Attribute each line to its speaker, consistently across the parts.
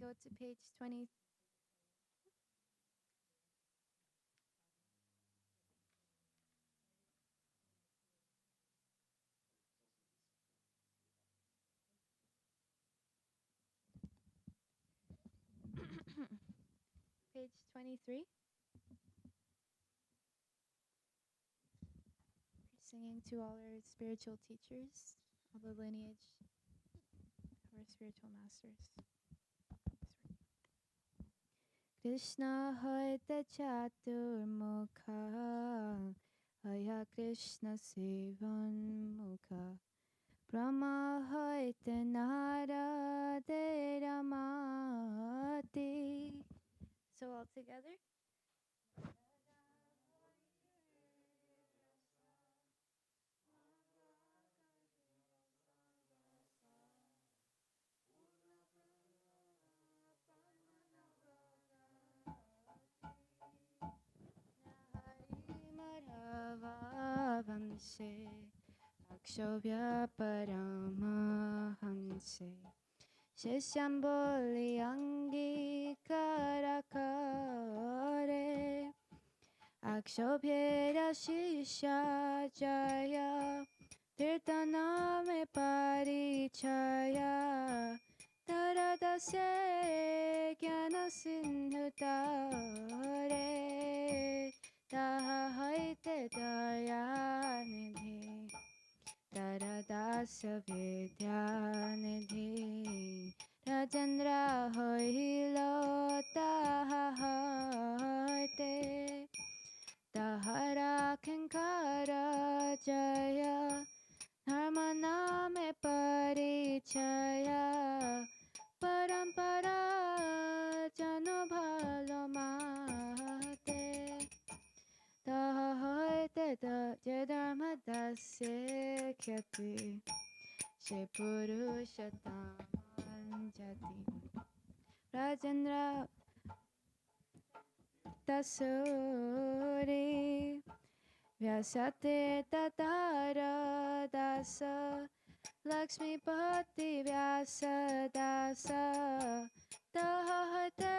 Speaker 1: go to page 20. Page 23. Singing to all our spiritual teachers, all the lineage of our spiritual masters. Krishna hoita chaturmukha, Haya Krishna sevan mukha, Brahma hoita narade ramati. So all together. Vamse Akshobhya Paramahamse Shishyamboli Angi Karakare Akshobhya Shisha Jaya Tirtaname Parichaya Taradasya Jnana Sindhutare Taha Haite Dayanidhi Taradasya Vidyanidhi Rajendra Hoilo Taha Haite Tahara Kinkara Jaya Dharmaname Parichaya Parampara Janobhalomate Taha hoite je dharma dasya khyati She purushatam jati Rajendra tasuri Vyasate tatara dasa Lakshmi pati vyasa dasa Tahate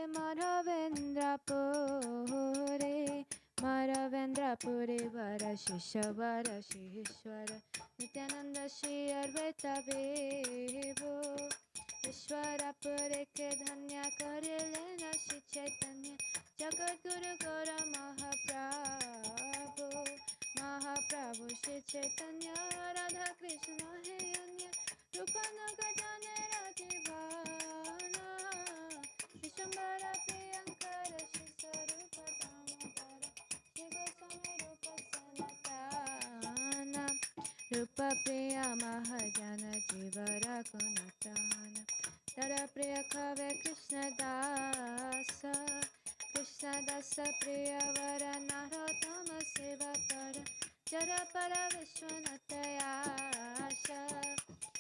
Speaker 1: Madhavendra Puri Madhavendra Puri Vara Shisha Vara Shishwara Nityananda Shri Advaita Vibhu Ishwara Puri ke dhanya kare lena Shri Chaitanya Jagat Guru Gora Mahaprabhu Mahaprabhu Shri Chaitanya Radha Krishna He Anya Rupana Gajane Radhivana Vishambara Priyankara Shri Sarupa Damodara Shri Goswami Rupa Sanatana Rupa Priya Mahajana Jivara Gunatana Tara Priya Kave Krishna Dasa Krishna Dasa Priya Vara Narottama Seva Para Jara Para Vishwanatha Yasha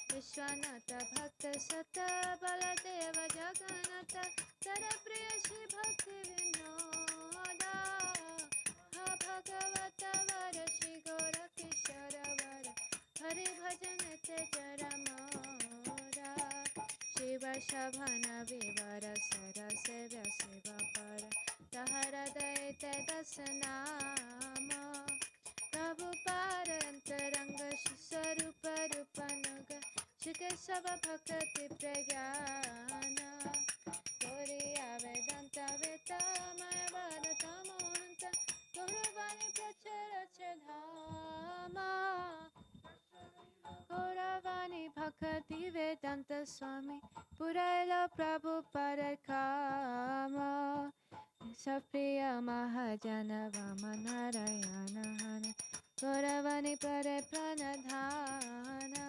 Speaker 1: Vishwanatha Bhakta Sata Baladeva Jagannatha Tara Priya Shri Bhakti Vinoda Ha Bhagavata Vara Shri Gora Kishara Vara Hari Bhajan Te Jara Mora Shiva Shabhana Vivara Sara Sevya Seva Para Tahara Daite Dasanama Prabhupada Antaranga Shiswarupa Rupanuga Shikesava Bhakti Pragyana Gauriya Vedanta Veta Maya Bharata Mohanta Gauravani Prachara Chedhama Gauravani Bhakti Vedanta Swami Puraila Prabhupada Kama Sapriya Mahajana Vamanarayana Hana Gauravani Pare Pranadhana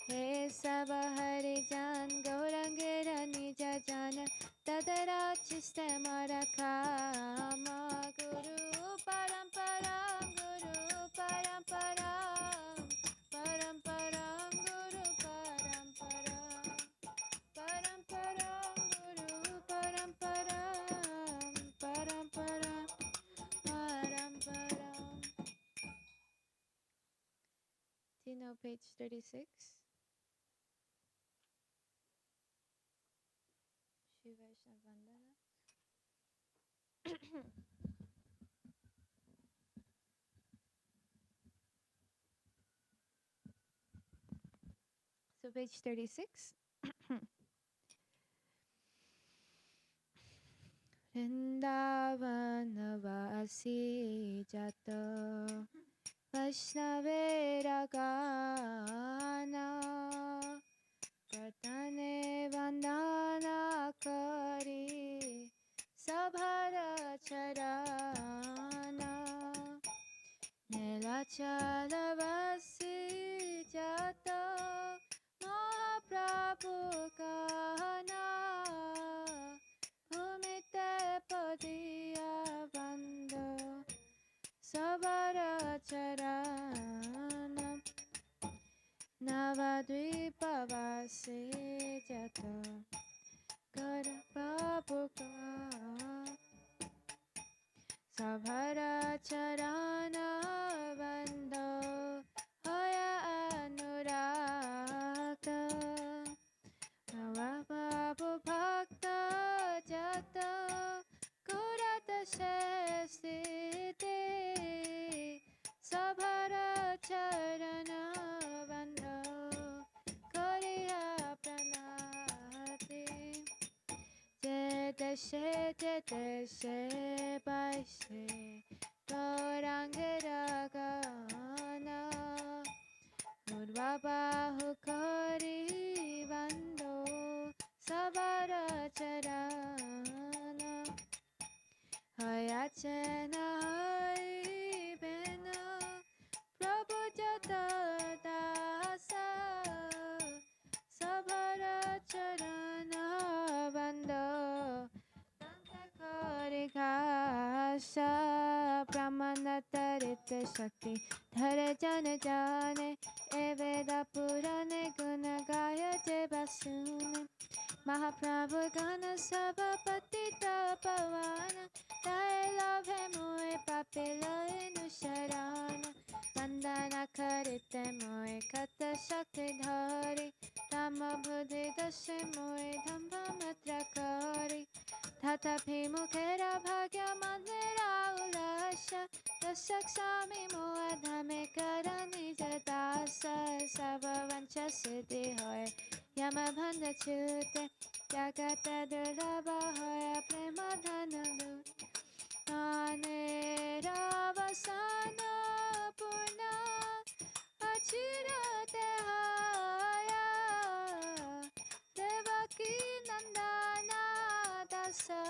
Speaker 1: He Sava Hari Jan Gaurangira Nija Jana Tadara Chiste Marakama Guru Paramparam Guru Paramparam Paramparam Guru Paramparam Paramparam Guru Paramparam Paramparam Paramparam. Do you know page 36? So page 36. Vrindavanavasi Jato Vaishnavera Gana Kartane Vandana Kari Sabhara Charana Nilachalavasi Jato Mahaprabhu Kahana Bhumite Padiya Bando Sabhara Charana Navadvipa Vasi Jato Prabhu Sabhara Charana Bando Haya Anurakta Navababu Bhakta Jata Kurata Shestite Sabhara Charana Bando Koriya Pranati Jete Baise Torangera Gana Urvabahu Kori Bando Sabara Charana Hayachena Hai Bena Prabhu Jata Dasa Sabara Charana Bando Kori Kasha Brahmanatarita Shakti Dhara Jana Jane Eveda Purane Guna Gaya Devasune Mahaprabhu Gana Sabapati Tapavana Daila Bhemoe Papila Inusharana Vandana Karite Moe Kata Shakti Dhari Dhamma Buddhi Dashe Moe Dhamba Matra Kari Tatapi Mukhera Bhagya Madhira Ulasha Dasaksami Moadhame Karani Jadasa Savavancha Siddhi Hoy Yama Bhanda Chute Jagata Durlabha Hoya Prema Dhanalu Ane Ravasana Purna Achirate Haya Devaki Nandana Dasa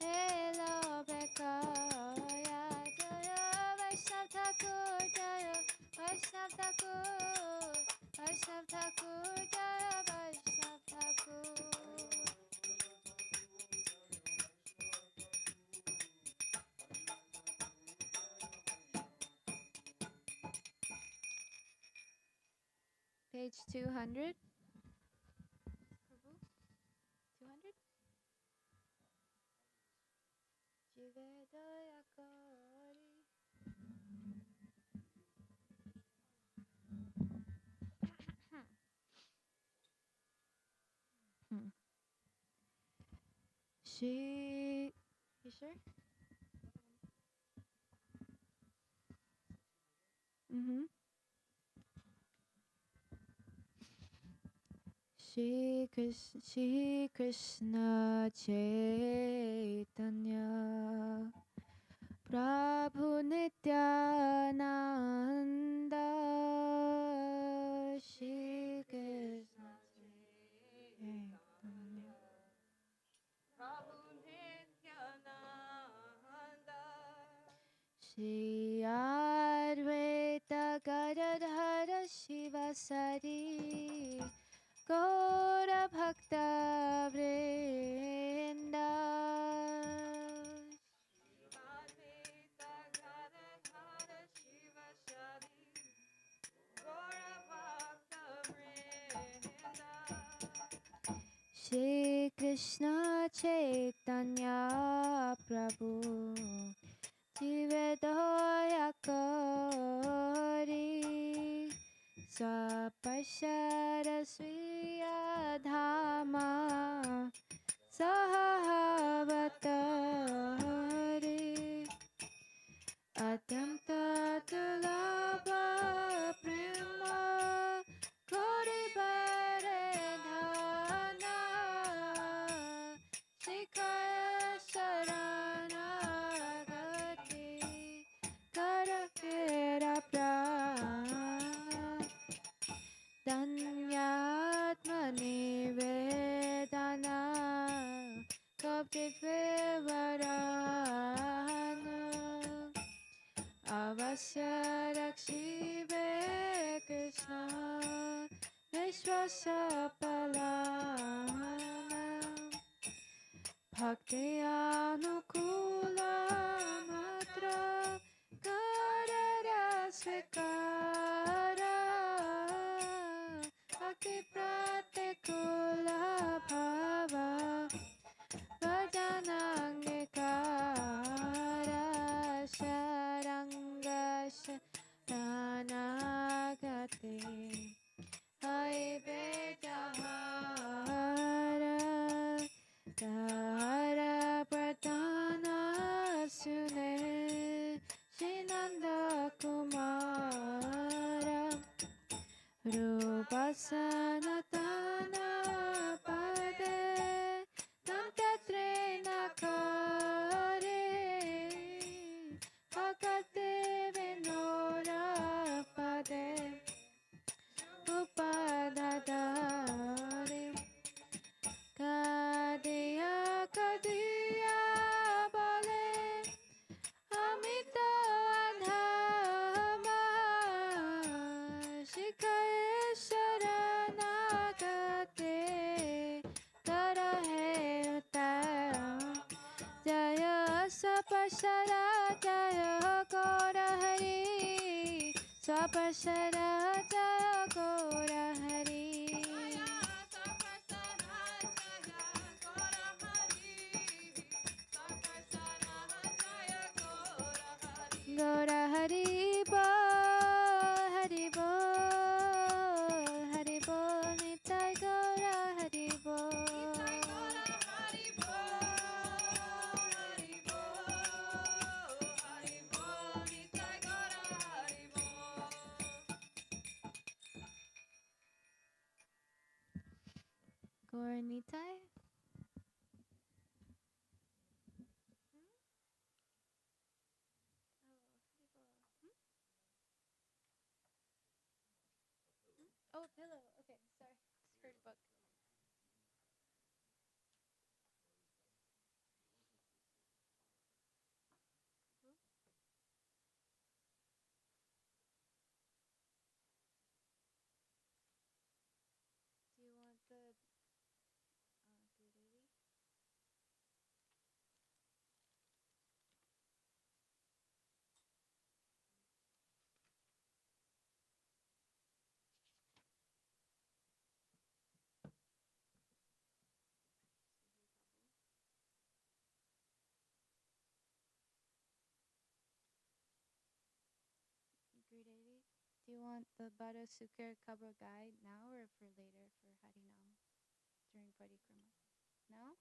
Speaker 1: Elo Bekaya Jaya Vaishnav Thakur Jaya Vaishnav Thakur Vaishnav Thakur Jaya Vaishnav Thakur. Page 200. 200. Jivedaya Kari. She. You sure? Mm-hmm. Shri Krishna Chaitanya Prabhu Nityananda Shri Krishna Chaitanya Prabhu Nityananda Shri Advaita Gadadhara Shivasari Gaura Bhakta Vrinda Advaita Gadadhara Shivasari Gaura Bhakta Vrinda Shri Krishna Chaitanya Prabhu Jivedaya Kari Saparshara Sriya Dhama Shapalanam Bhaktiyanukula Matra Karara Svikara Bhakti Pratikula Bhava Vajanangikara Sharangasha Ranagati Hai Vedahara Dara Pratana Sune Shinanda Kumara Rupa Sanatana Pade Nantatre Nakare Bhakate Vinora Pade Upadadare Kadiya Kadiya Bale Amita Dhama Shikhaye Sharanagate Tarahe Uttara Jaya Sapashara Jaya Gora Hari Sapashara Jaya Gora Hari Gora Hari Bo Hari Bo Nitai Gora Hari Bo Gora Nitai Oh, pillow. Okay, sorry. Skirt book. Do you want the Guriri? Guriri? Do you want the Bada Sukar Kabra guide now or for later for Harinam during Parikrama? No?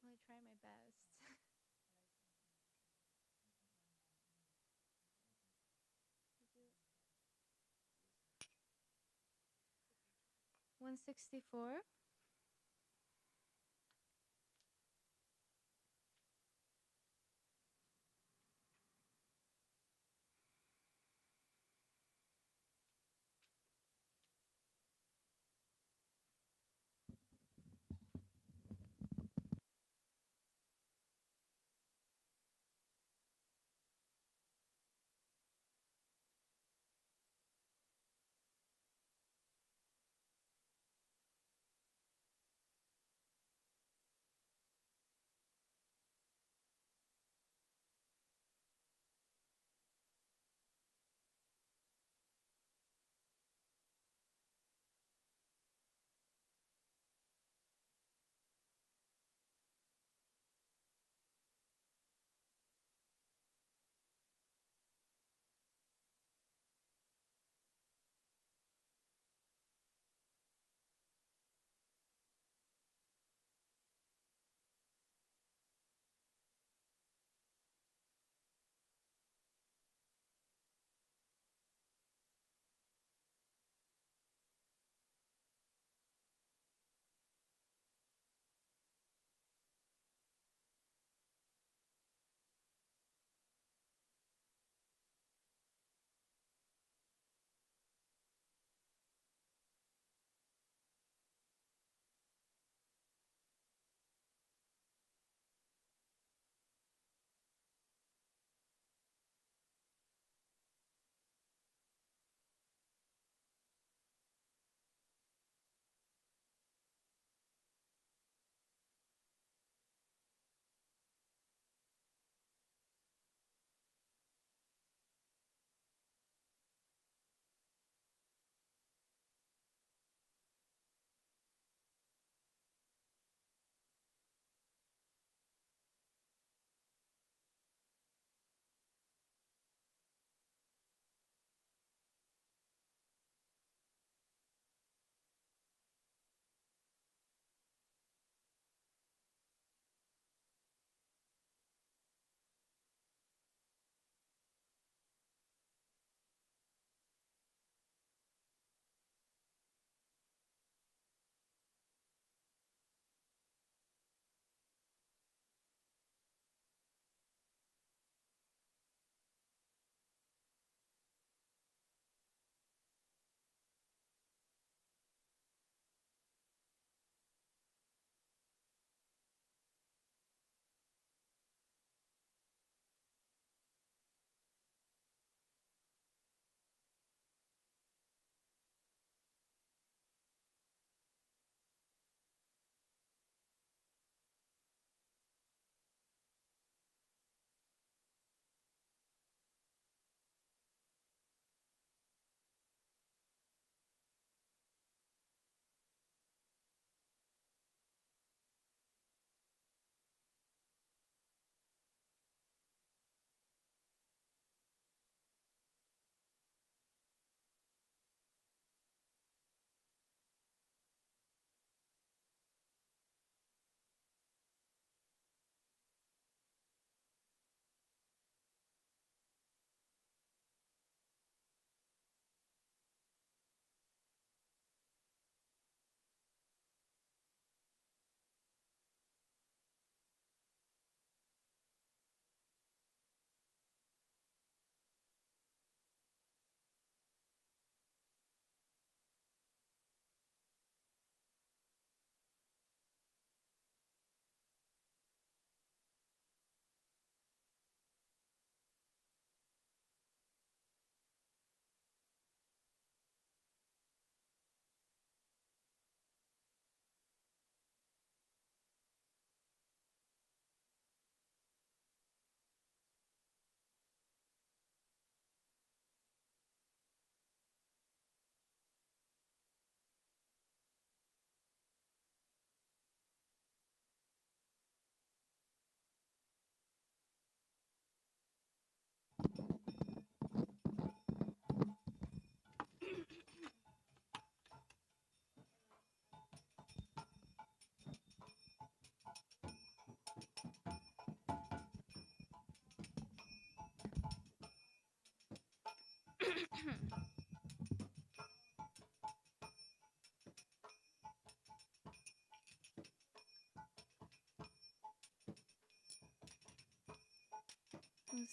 Speaker 1: I'll try my best. 164.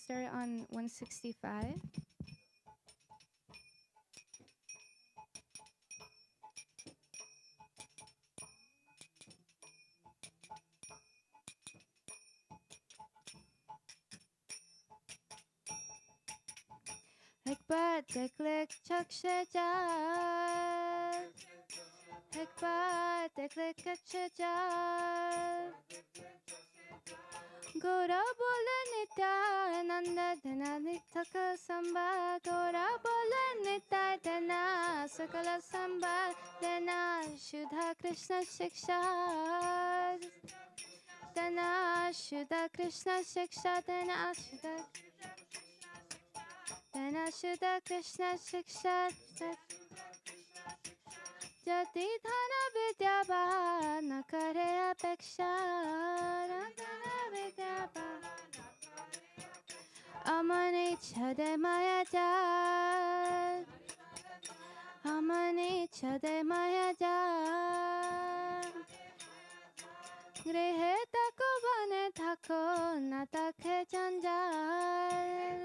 Speaker 1: start on 165. Hekbat teklik çakşacak. Hekbat teklik kaçacak. Gora bola nityananda dhanani taka samba. Gora bola nityananda sakala samba. Dana Shudha Krishna Shiksha. Dana Shudha Krishna Shiksha. Dana Shudha Krishna Shiksha. Jati dhana vidyaba na kare apeksha. Dhana vidyaba amani chade maya jat. Amani chade maya jat. Grihe tako bane thako na takhe janjal.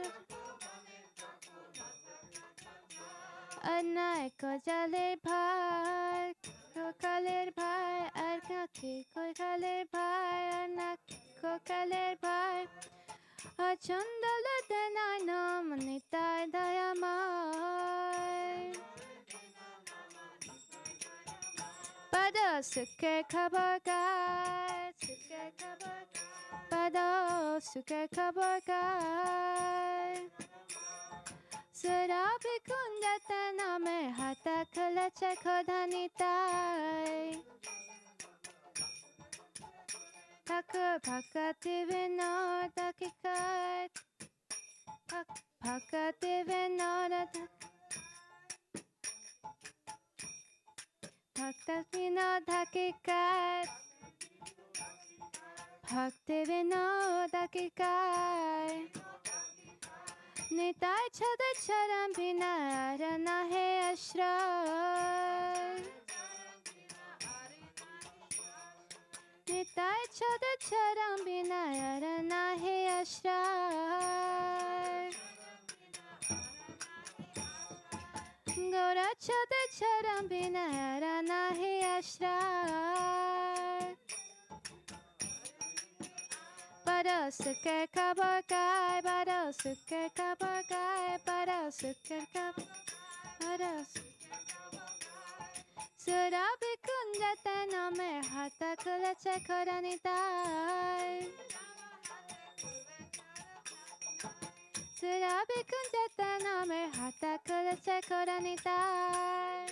Speaker 1: Anay ko jalir bhai, ko kalir bhai, arnaki ko kalir bhai, arnak ko kalir bhai. Achandala denai nam nitai dayamai. Pada sukhe khabar gai, sukhe khabar gai. Pada sukhe khabar gai. Surabi kunjatana me hata khalache khodanitai. Thakur bhakati vinoda kikat. Bhakati vinoda bhakti vinoda kikat. Bhakti vinoda kikat. Nitai chada charam bina arana he ashray. Nitai chada charam bina arana he ashray. Gora chada charam bina arana he ashray. Bada sukhe khabar gai, bada sukhe khabar gai, bada sukhe khabar, bada Surabi kunjatana me hata khalache khodanitai. Surabi kunjatana me hata khalache khodanitai.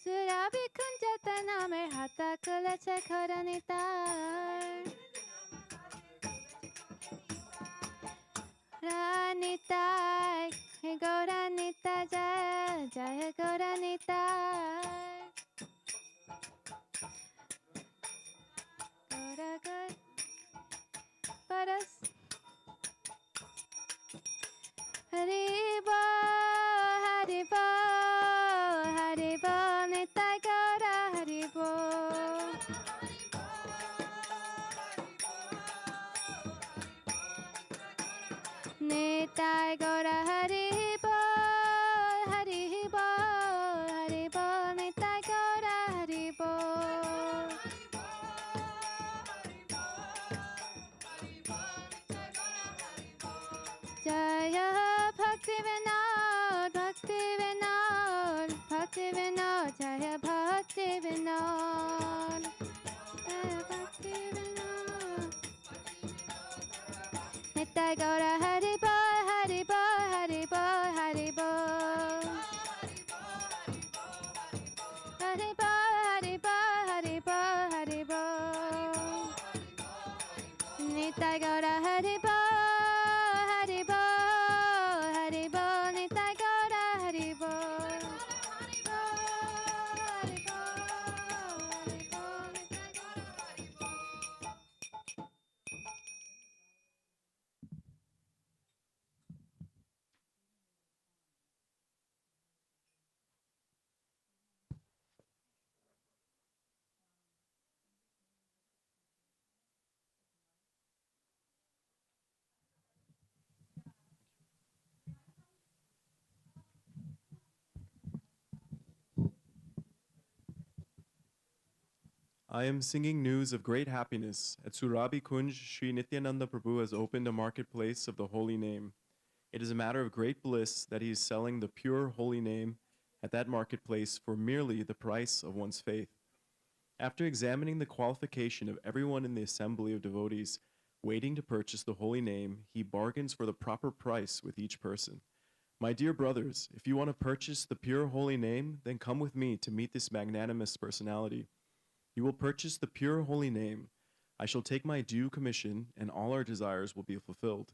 Speaker 1: Surabi kunjatana me hata khalache khodanitai. Ranitai, he Gauranitai, jaya jaya Gauranitai. Gaura Gaur, Paras. Haribo, Haribo, Haribo, Nitai Gaura Haribo. Nitai Gaura Haribo, Haribo, Haribo, Nitai Gaura Haribo. Jaya Bhakti Vinod, Bhakti Vinod, Bhakti Vinod, Jaya Bhakti Vinod, Jaya Bhakti Vinod. Nitai Gaura Haribo, Haribo, Haribo, Haribo. Haribo, Haribo, Haribo, Haribo. Nitai Gaura Haribo, Haribo, Haribo, Nitai Gaura Haribo. Haribo, Haribo, Nitai Gaura Haribo.
Speaker 2: I am singing news of great happiness. At Surabi Kunj, Sri Nityananda Prabhu has opened a marketplace of the holy name. It is a matter of great bliss that he is selling the pure holy name at that marketplace for merely the price of one's faith. After examining the qualification of everyone in the assembly of devotees waiting to purchase the holy name, he bargains for the proper price with each person. My dear brothers, if you want to purchase the pure holy name, then come with me to meet this magnanimous personality. You will purchase the pure holy name. I shall take my due commission, and all our desires will be fulfilled.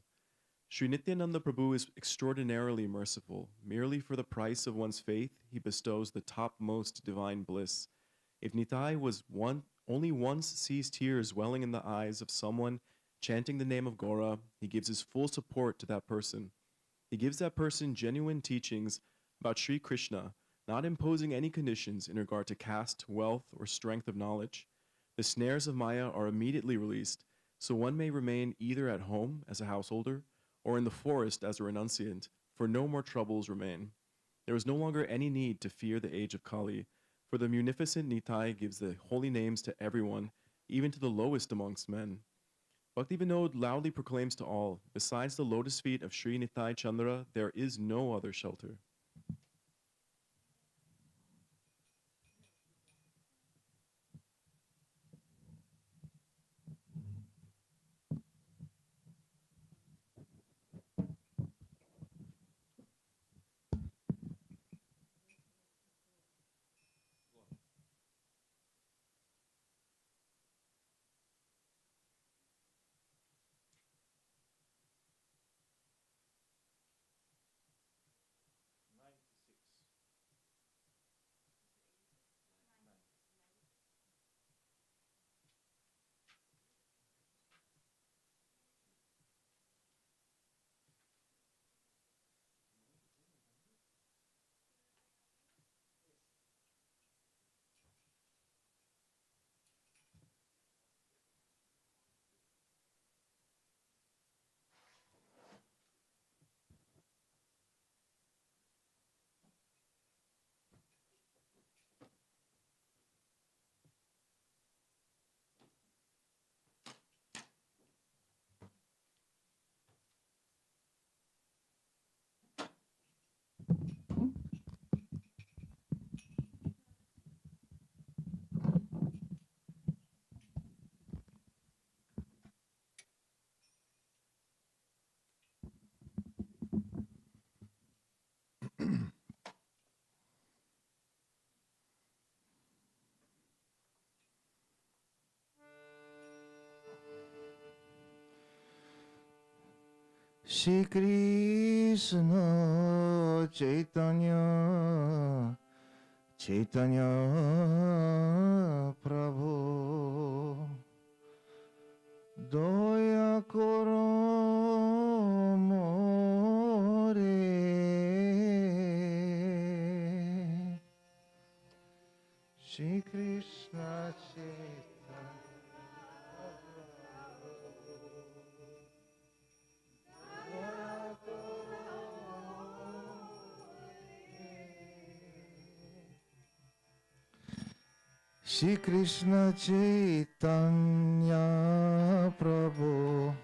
Speaker 2: Sri Nityananda Prabhu is extraordinarily merciful. Merely for the price of one's faith, he bestows the topmost divine bliss. If Nitai only once sees tears welling in the eyes of someone chanting the name of Gora, he gives his full support to that person. He gives that person genuine teachings about Sri Krishna, not imposing any conditions in regard to caste, wealth, or strength of knowledge. The snares of Maya are immediately released, so one may remain either at home as a householder or in the forest as a renunciant, for no more troubles remain. There is no longer any need to fear the age of Kali, for the munificent Nitai gives the holy names to everyone, even to the lowest amongst men. Bhakti Vinod loudly proclaims to all, besides the lotus feet of Sri Nitai Chandra, there is no other shelter.
Speaker 3: Shri Krishna Chaitanya Chaitanya Prabhu Doya Koro More Shri Krishna Chaitanya Shri Krishna Chaitanya Prabhu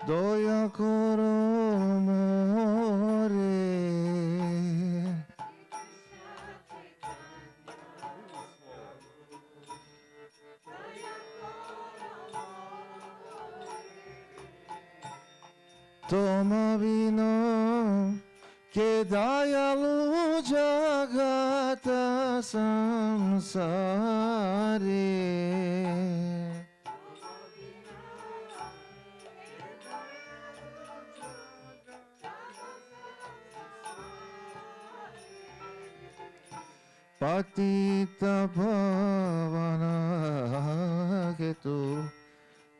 Speaker 3: Doya Koro More Toma vino che dayalu jagata samsare patita bhavana ketu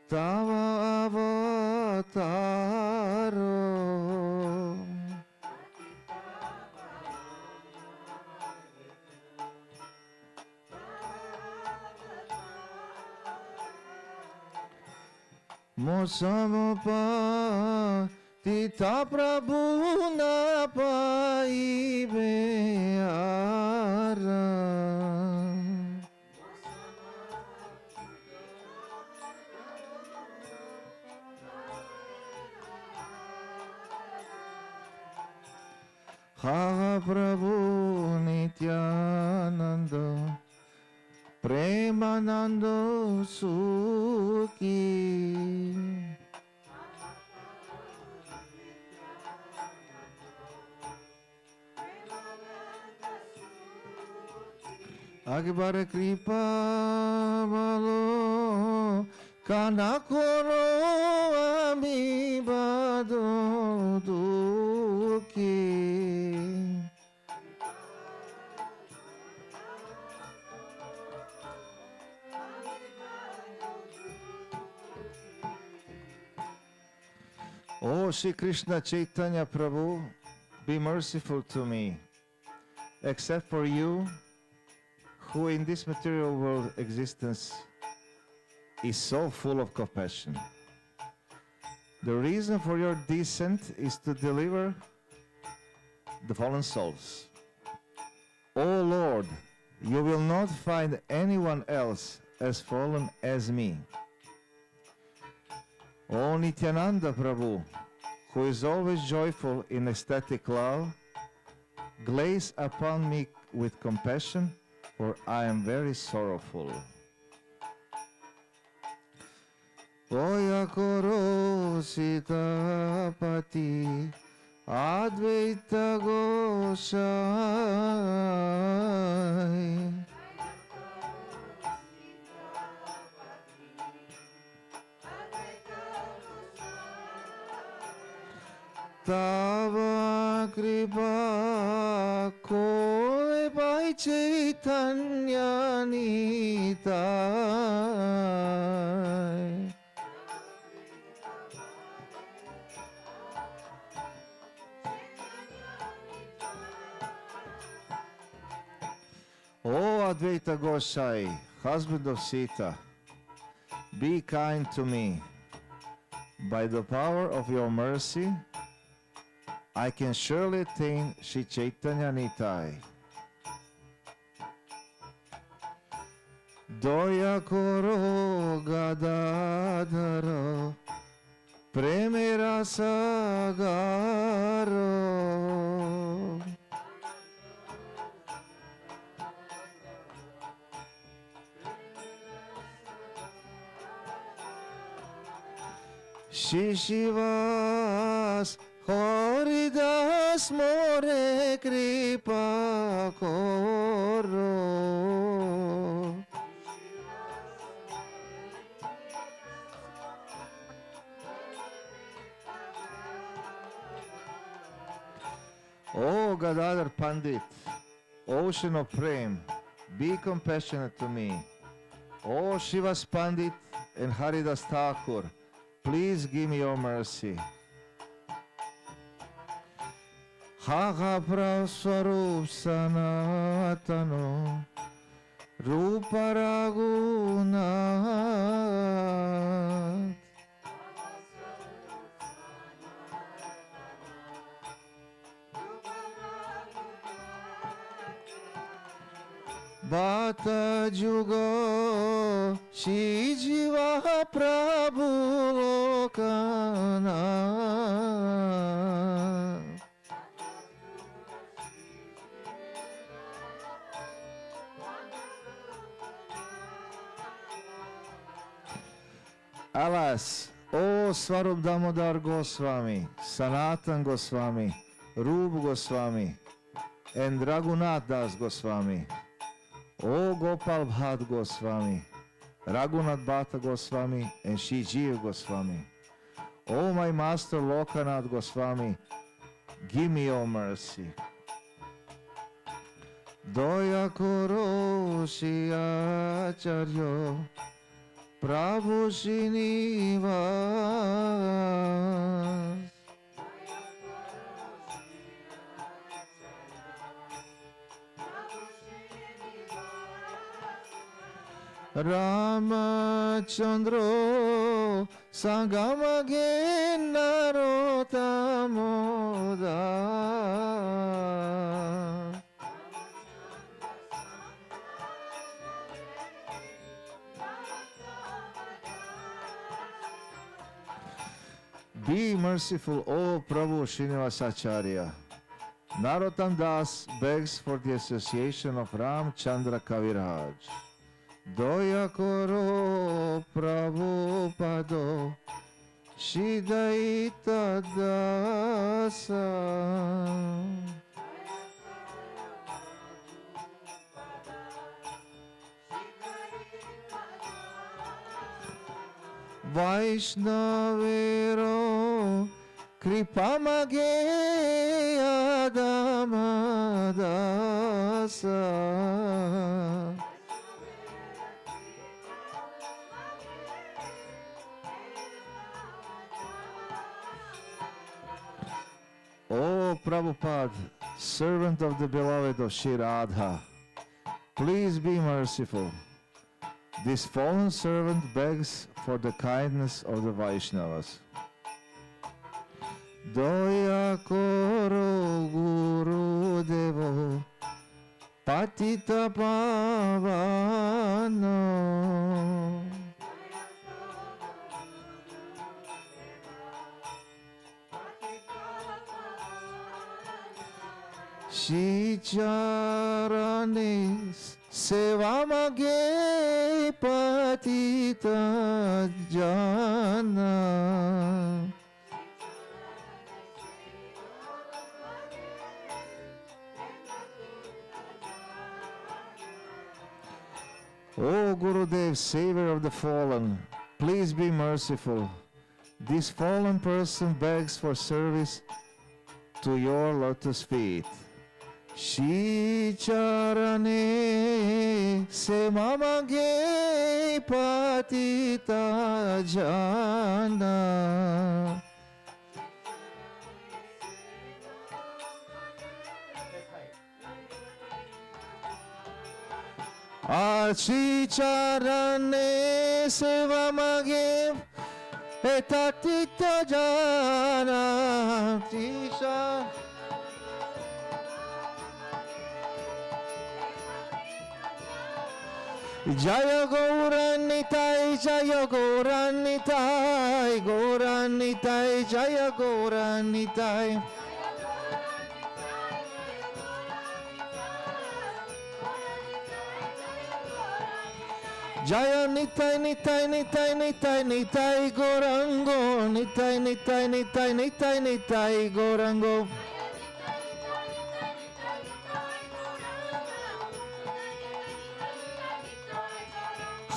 Speaker 3: tava avataro Mosamapa Tita Prabhu na paibe ara Ha Prabhu Nityananda Premanando Sukhi Akbar Kripa Malo Kanakoro Ami Bado Duki Oh Shri Krishna Chaitanya Prabhu, be merciful to me. Except for you, who in this material world existence is so full of compassion. The reason for your descent is to deliver the fallen souls. O Lord, you will not find anyone else as fallen as me. O Nityananda Prabhu, who is always joyful in ecstatic love, glaze upon me with compassion, for I am very sorrowful. Oya koro Sitapati Advaita Gosai Tava kripa koi pai Chaitanya Nitai O Advaita Gosai, husband of Sita, be kind to me. By the power of your mercy, I can surely attain Sri Chaitanya Nitai. Doya koro gadadhara premera sagaro Shishivas Haridas More Kripa Koro O Gadadhar Pandit, ocean of Prem, be compassionate to me. O Shivas Pandit and Haridas Thakur, please give me your mercy. Ha Praswarup Sanatano Ruparaguna Bata Juga Shijiva Prabhu Lokana Alas, O Swarup Damodar Goswami, Sanatan Goswami, Rup Goswami, and Raghunath Das Goswami, O Gopal Bhat Goswami, Raghunath Bhatta Goswami, and Shijiv Goswami, O my master Lokanath Goswami, give me your mercy. Doya koro Shri Acharya Prabhu Srinivas Ramachandra Sangamagin Narotamoda Be merciful, O Prabhu Srinivasacharya. Narottam Das begs for the association of Ram Chandra Kaviraj. Doya koro Prabhupada Shidaita Dasa. Vaishnavero Kripa Mage Adama Dasa. O Prabhupada, servant of the beloved of Shri Radha, please be merciful. This fallen servant begs for the kindness of the Vaishnavas. Doya koro Guru Devo Patita Pavano. Shicharane Seva Mage Patita Jana. O Gurudev, Savior of the fallen, please be merciful. This fallen person begs for service to your lotus feet. Shicharane se mamage patita jana. Shicharane se mamage patita jana. Jaya Gauranitai, Jaya Gauranitai, Gauranitai, Jaya Gauranitai. Jaya Nitai, Nitai, Nitai, Nitai, Nitai, Gaurango, Nitai, Nitai, Nitai, Nitai, Nitai, Gaurango.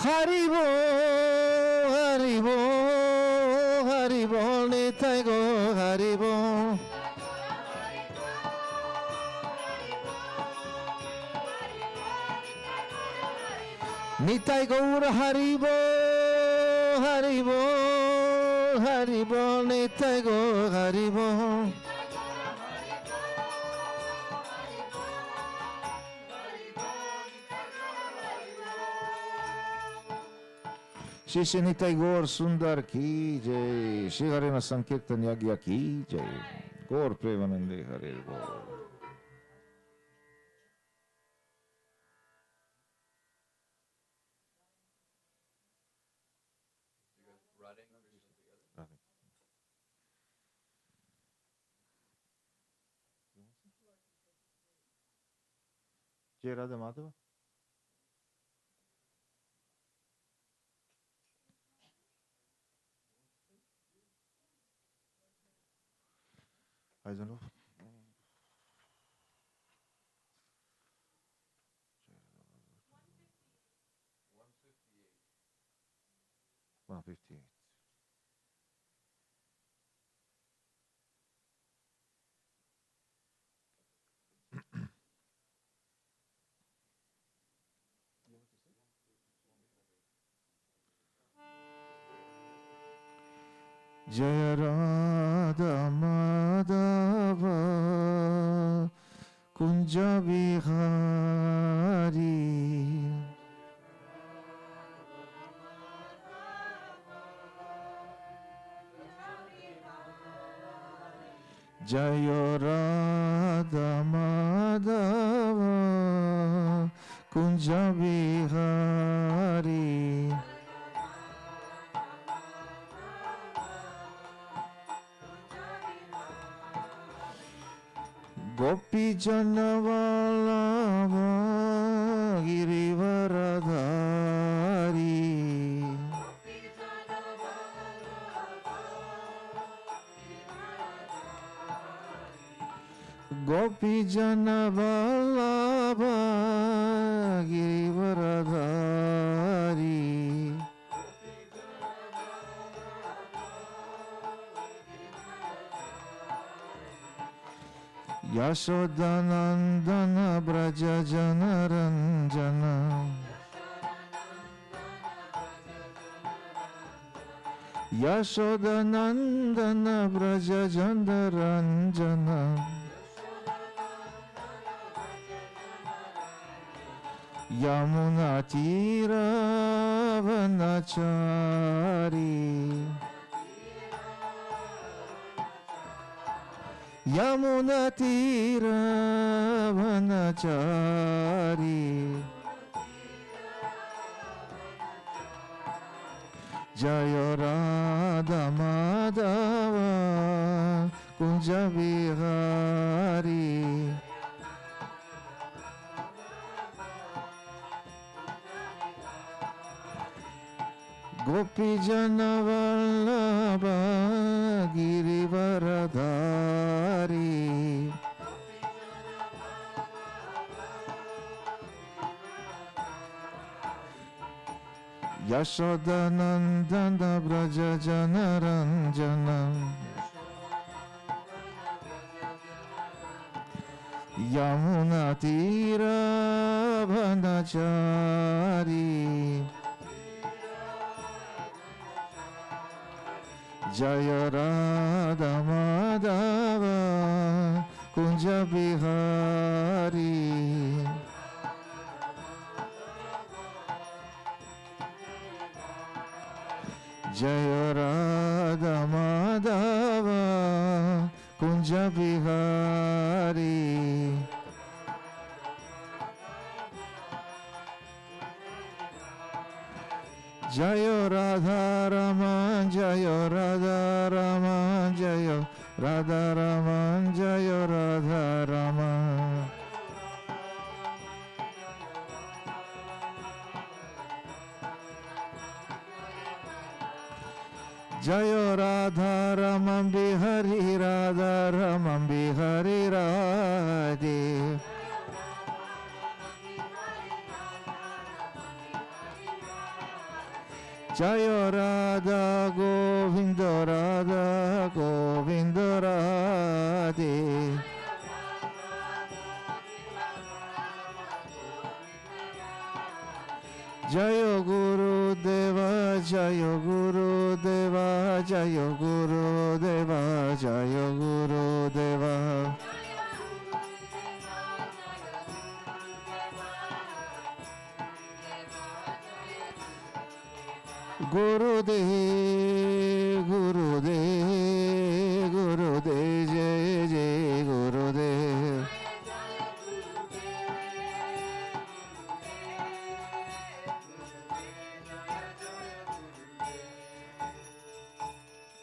Speaker 3: Haribo, Haribo, Haribo, Nitai go, Haribo. Nitai Gaur Haribo, Haribo, Haribo, Nitai go, Haribo. Shri Shri Nitai Gaur Sundar ki jai, Shri Harina Sankirtan Yagya ki jai, Gaur Premanande Hare Gaur. Jai Radha Madhava. I don't know. 158. Jaya Radha Madhava Kunja Vihari Jaya Radha Madhava Kunja Vihari Gopi Janavallabha Girivaradhari Gopi Janavallabha Girivaradhari Yashodanandana Braja Janaranjana Yashodanandana Braja Janaranjana Yamuna Tira Vanachari Yamuna Tira Vanachari Jaya Radha Madhava Kunja Vihari Gopi Janavallabha Girivaradhari Yashodanandana Braja Janaranjana Yamuna Tira Vanachari Jaya Radha Madhava Kunja Bihari Jaya Radha Madhava Kunja Bihari Jayo Radha Raman Jayo Radha Raman Jayo Radha Raman Jayo Radha Raman Jayo Radha Raman Bihari Radha Raman Bihari Radhe Jayo Radha Govinda Radha Govinda Radhe Jayo Guru Deva Jayo Guru Deva Jayo Guru Deva Jayo Guru Deva Gurudev, Gurudev, Gurudev, Jai Jai Gurudev.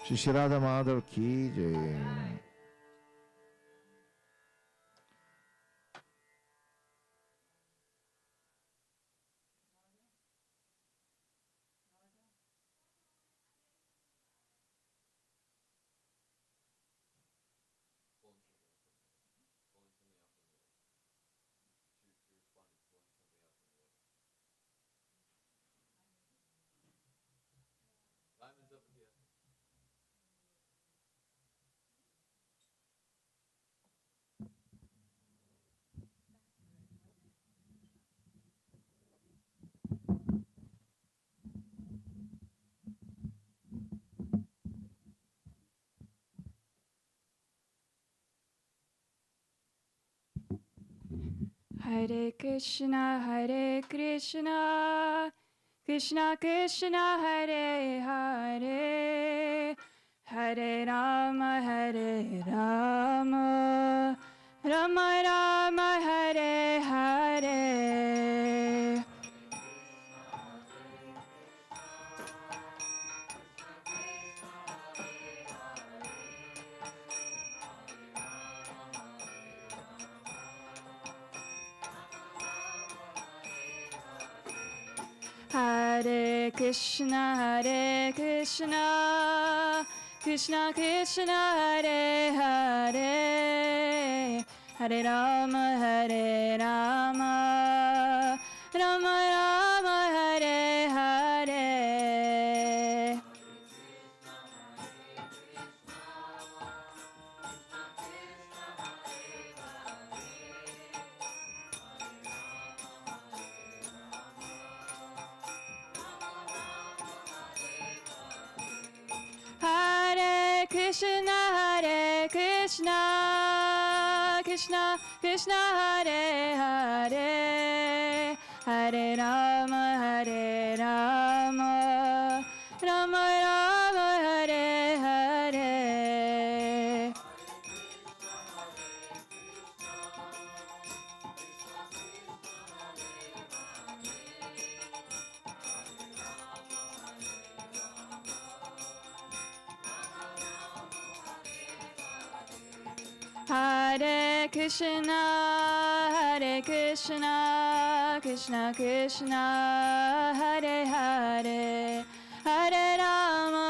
Speaker 3: Shri Radha Madhav ki Jai.
Speaker 1: Hare Krishna, Krishna Krishna, Hare Hare, Hare Rama, Rama Rama, Hare Hare. Hare Krishna, Krishna Krishna, Hare Hare, Hare Rama, Rama Rama, Hare Hare. Hare Krishna, Krishna Krishna, Hare Hare, Hare Rama, Rama Rama, Hare Hare. Hare Krishna, Krishna Krishna, Hare Hare, Hare Rama,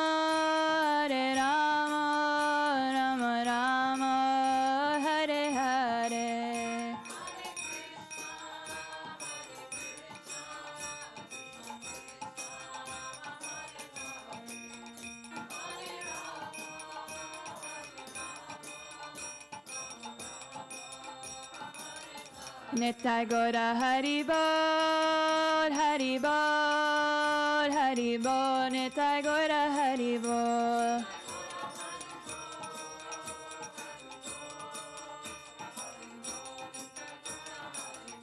Speaker 1: Rama Rama, Hare Hare. Nitai Gora Haribol, Haribol, Haribol, Nitai Gora Haribol.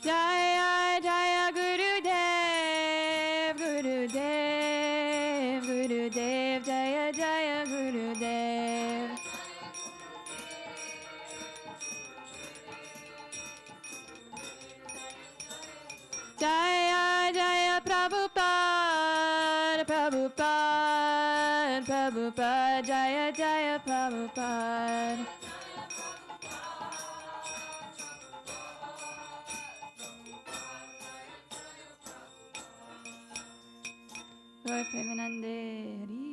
Speaker 1: Jaya Jaya Gurudev, Gurudev, Gurudev, Jaya Jaya Gurudev. Jaya Jaya Prabhupada, Prabhupada, Prabhupada, Jaya Jaya Prabhupada. Lord Premanande, Hari.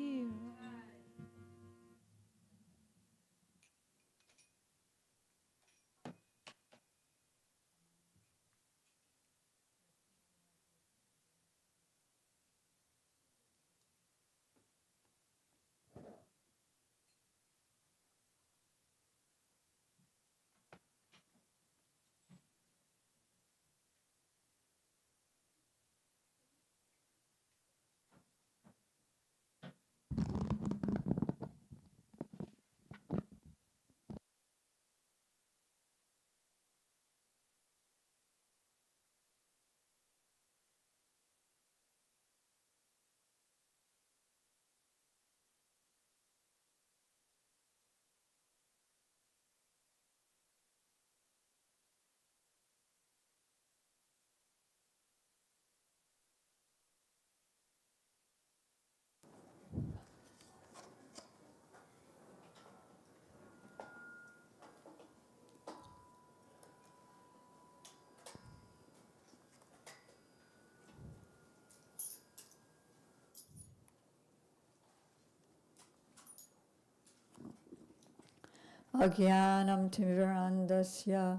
Speaker 4: Agyanam timirandasya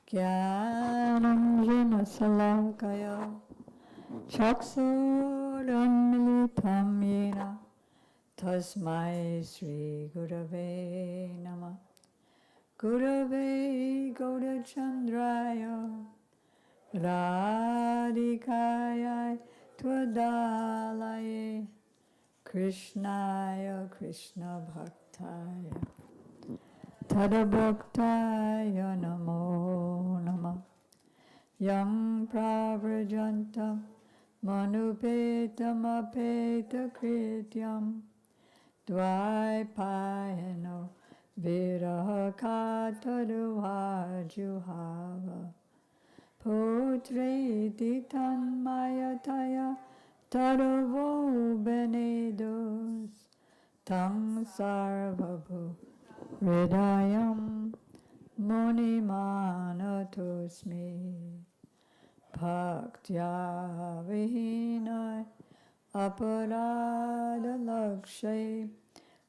Speaker 4: Gyanam salakaya Chaksuranmilitam yena Tasmai Sri Gurave Nama Gurave Gaurachandraya Radhikaya Twadalaye Krishnaya Krishna Bhaktaya Tadabhaktaya Namo Namah Yang Pravrajantam Manupetam Apeta Krityam Dvaipayano Virahakataruvajuhava Putreti Tanmayataya Taravo Benedos Tang Sarvabhu Hridayam Munimanatosmi Bhaktya Vihina aparada lakshay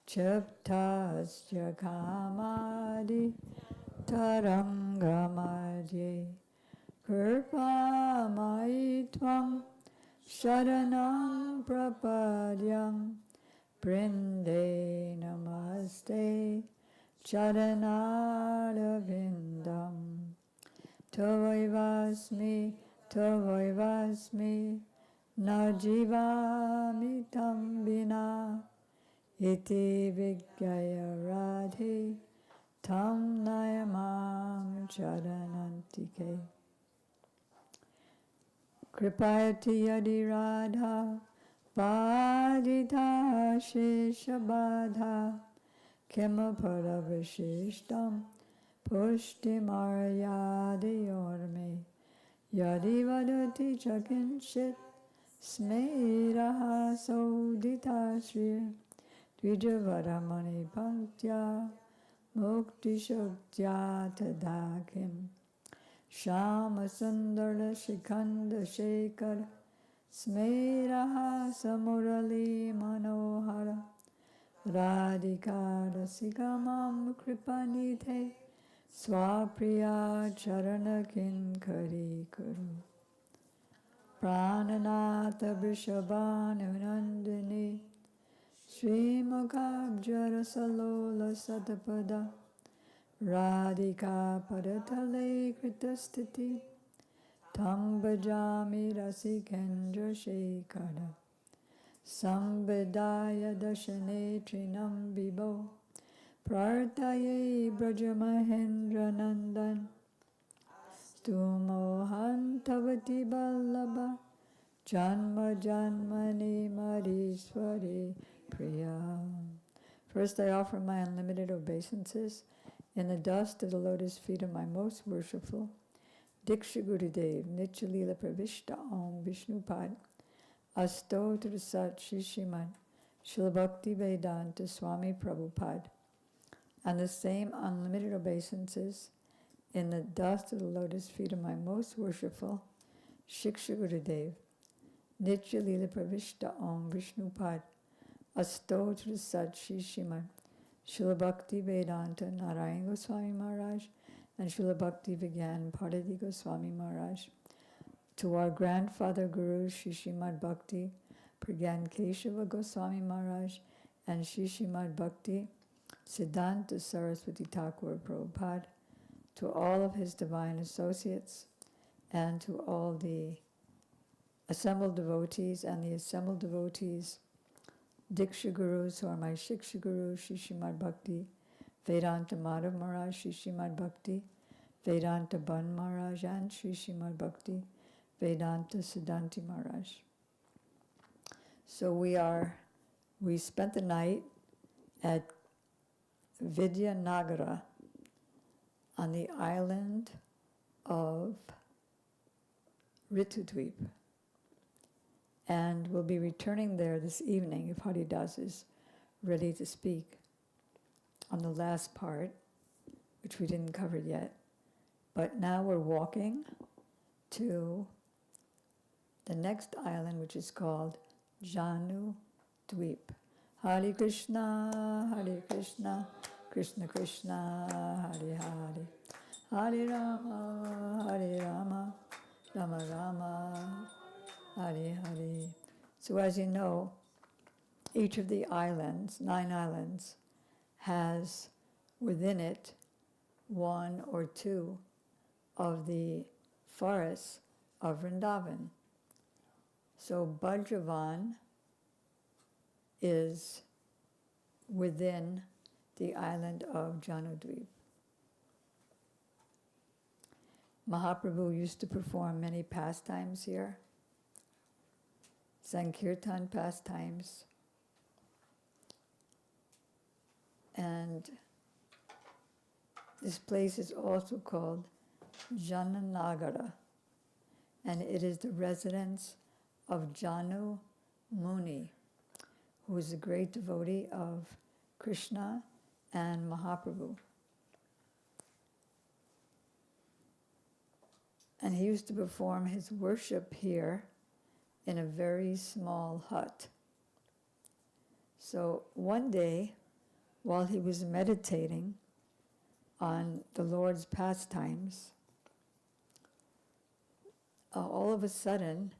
Speaker 4: chaptasya kamadi tarangamadye kirpamai tvam sharanam prapadyam brinde namaste charanarvindam tavaivasmi na jivami tam vina iti vigyaya radhe tam nayamam charanantike. Kripayati yadi radha padita sheshabadha kemapada vishishtam pushtimaryadayorme yadi vadati chakinshit smeraha sodita shri dvijavaramani panktya mukti shaktya tadakim Shama Sundara Shikhanda Shekhar Smeraha Samurali Manohara Radhika Rasikamam Kripanite Swapriya Charana Kinkari Kuru Prananatha Vrishabhanunandini Srimukhabjara Salola Satapada Radhika Padatale Kritastiti Tam Bhajami Rasikendra Shekhara Sambedaya Dashane Trinam Bibo Prartaye Brajamahendra Nandan Stumohan Tavati Ballabha Janma Janmani Madhiswari Priya. First I offer my unlimited obeisances in the dust of the lotus feet of my most worshipful Diksha Gurudev, Nityalila Pravishta Om Vishnupad, Astotra Sat Shishimad, Shilabhakti Vedanta Swami Prabhupada, and the same unlimited obeisances in the dust of the lotus feet of my most worshipful Shiksha Gurudev, Nityalila Pravishta Om Vishnupad, Astotra Sat Shishimad, Srila Bhakti Vedanta Narayan Goswami Maharaj and Srila Bhakti Vigyan Bharati Goswami Maharaj. To our grandfather Guru Shri Srimad Bhakti Pragyan Keshava Goswami Maharaj and Shri Srimad Bhakti Siddhanta Saraswati Thakur Prabhupada, to all of his divine associates and to all the assembled devotees and the assembled devotees Diksha Gurus, who are my Shiksha Guru, Shri Srimad Bhakti, Vedanta Madhav Maharaj, Shri Srimad Bhakti, Vedanta Ban Maharaj, and Shri Srimad Bhakti, Vedanta Siddhanti Maharaj. So we spent the night at Vidyanagara on the island of Ritudvip. And we'll be returning there this evening if Haridas is ready to speak on the last part, which we didn't cover yet. But now we're walking to the next island, which is called Janu Dweep. Hare Krishna, Krishna Krishna, Hare Hare, Hare Rama, Rama Rama, Hare Hare. So as you know, each of the islands, 9 islands, has within it 1 or 2 of the forests of Vrindavan. So Bhadravan is within the island of Janudvip. Mahaprabhu used to perform many pastimes here, Sankirtan pastimes, and this place is also called Jananagara, and it is the residence of Janu Muni, who is a great devotee of Krishna and Mahaprabhu. And he used to perform his worship here in a very small hut. So one day, while he was meditating on the Lord's pastimes, all of a sudden,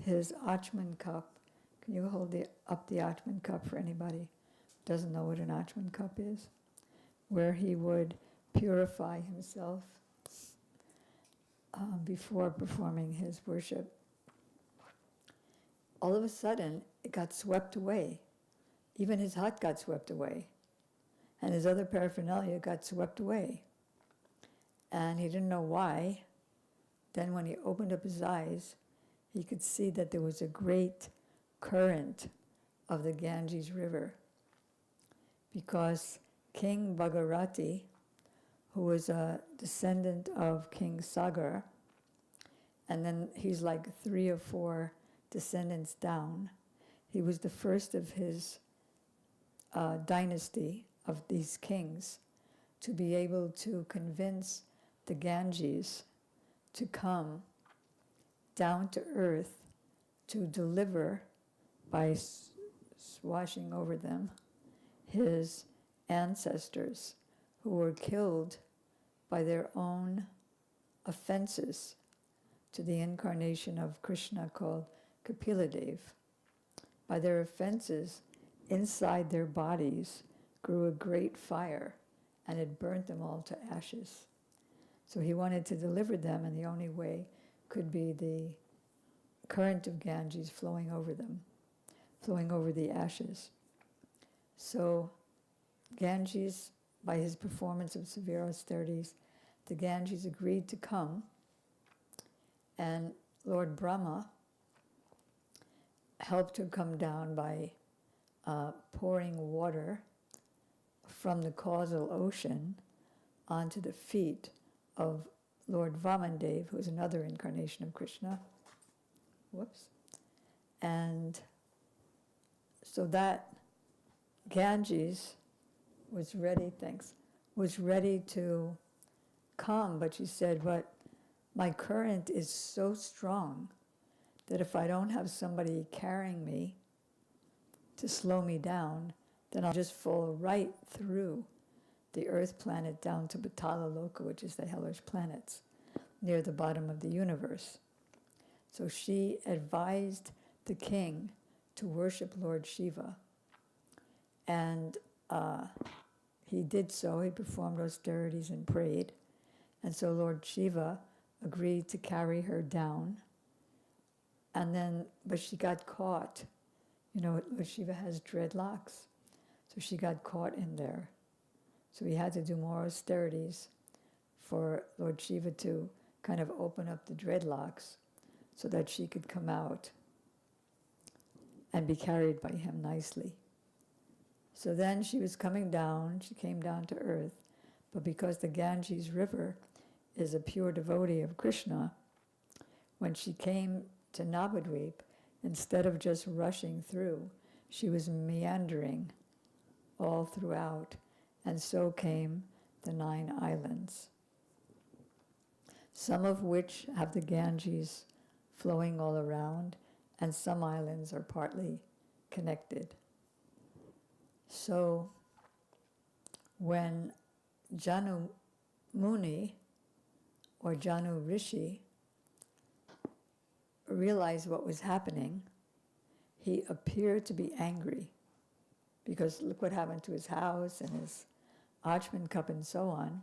Speaker 4: his Achman cup, can you hold up the Achman cup for anybody who doesn't know what an Achman cup is? Where he would purify himself before performing his worship. All of a sudden, it got swept away. Even his hut got swept away. And his other paraphernalia got swept away. And he didn't know why. Then when he opened up his eyes, he could see that there was a great current of the Ganges River. Because King Bhagirati, who was a descendant of King Sagar, and then he's like 3 or 4 descendants down, he was the first of his dynasty of these kings to be able to convince the Ganges to come down to earth to deliver, by swashing over them, his ancestors who were killed by their own offenses to the incarnation of Krishna called Kapiladev. By their offenses, inside their bodies grew a great fire, and it burnt them all to ashes. So he wanted to deliver them, and the only way could be the current of Ganges flowing over them, flowing over the ashes. So Ganges, by his performance of severe austerities, the Ganges agreed to come, and Lord Brahma helped her come down by pouring water from the causal ocean onto the feet of Lord Vamandev, who is another incarnation of Krishna. And so that Ganges was ready, was ready to come, but she said, but my current is so strong that if I don't have somebody carrying me to slow me down, then I'll just fall right through the Earth planet down to Patala Loka, which is the hellish planets, near the bottom of the universe. So she advised the king to worship Lord Shiva. And he did so. He performed austerities and prayed. And so Lord Shiva agreed to carry her down. And then, but she got caught. You know, Lord Shiva has dreadlocks. So she got caught in there. So he had to do more austerities for Lord Shiva to kind of open up the dreadlocks so that she could come out and be carried by him nicely. So then she was coming down, she came down to earth, but because the Ganges River is a pure devotee of Krishna, when she came to Navadvipa, instead of just rushing through, she was meandering all throughout, and so came the 9 islands, some of which have the Ganges flowing all around, and some islands are partly connected. So when Janu Muni or Janu Rishi realized what was happening, he appeared to be angry because look what happened to his house and his Achman cup and so on.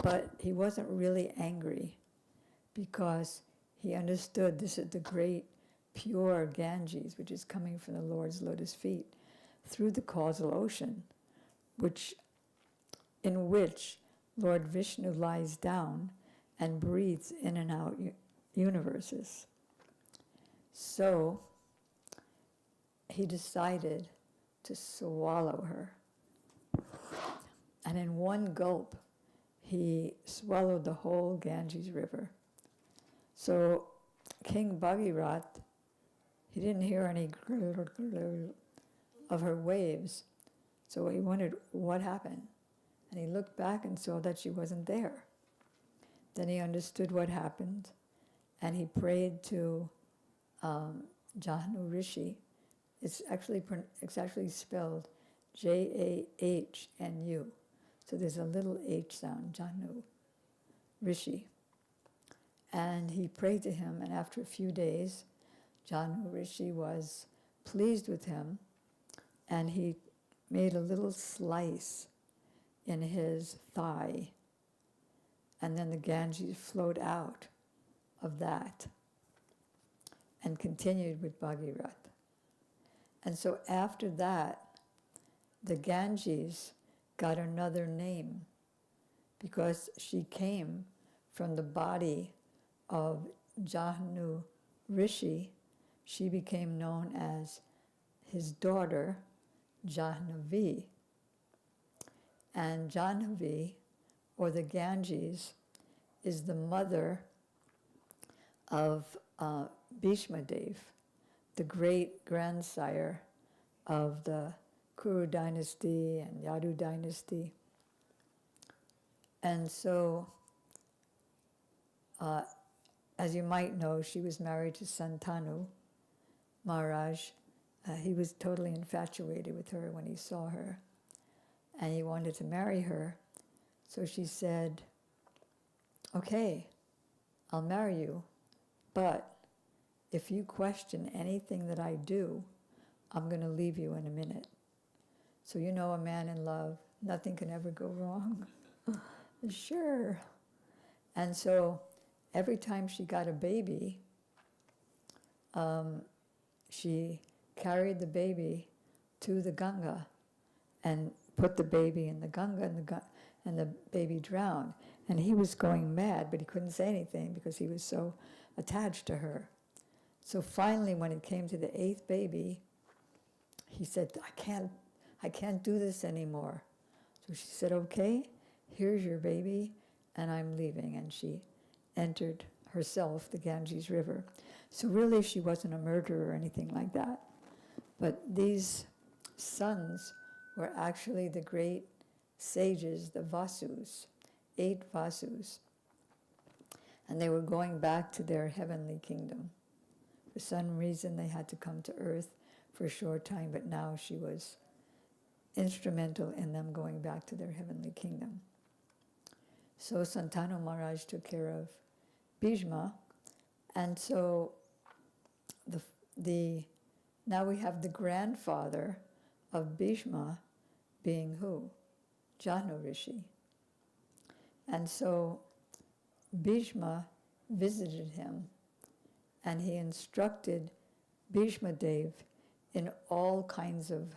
Speaker 4: But he wasn't really angry because he understood this is the great pure Ganges, which is coming from the Lord's lotus feet through the causal ocean, in which Lord Vishnu lies down and breathes in and out universes. So he decided to swallow her. And in one gulp, he swallowed the whole Ganges River. So King Bhagirath, he didn't hear any of her waves. So he wondered what happened. And he looked back and saw that she wasn't there. Then he understood what happened, and he prayed to Jahnu Rishi. It's actually spelled Jahnu. So there's a little H sound, Jahnu Rishi. And he prayed to him, and after a few days, Jahnu Rishi was pleased with him, and he made a little slice in his thigh, and then the Ganges flowed out of that and continued with Bhagirath. And so after that, the Ganges got another name because she came from the body of Jahnu Rishi. She became known as his daughter, Jahnavi. And Jahnavi, or the Ganges, is the mother of Bhishma Dev, the great grandsire of the Kuru dynasty and Yadu dynasty. And so, as you might know, she was married to Santanu Maharaj. He was totally infatuated with her when he saw her, and he wanted to marry her. So she said, okay, I'll marry you, but if you question anything that I do, I'm going to leave you in a minute. So you know, a man in love, nothing can ever go wrong. Sure. And so every time she got a baby, she carried the baby to the Ganga and put the baby in the Ganga, and the baby drowned. And he was going mad, but he couldn't say anything because he was so attached to her. So finally, when it came to the 8th baby, he said, I can't do this anymore. So she said, okay, here's your baby, and I'm leaving. And she entered herself the Ganges River. So really, she wasn't a murderer or anything like that. But these sons were actually the great sages, the Vasus, 8 Vasus. And they were going back to their heavenly kingdom. For some reason, they had to come to earth for a short time, but now she was instrumental in them going back to their heavenly kingdom. So Santanu Maharaj took care of Bhishma, and so now we have the grandfather of Bhishma being who? Jahnu Rishi. And so Bhishma visited him, and he instructed Bhishma Dev in all kinds of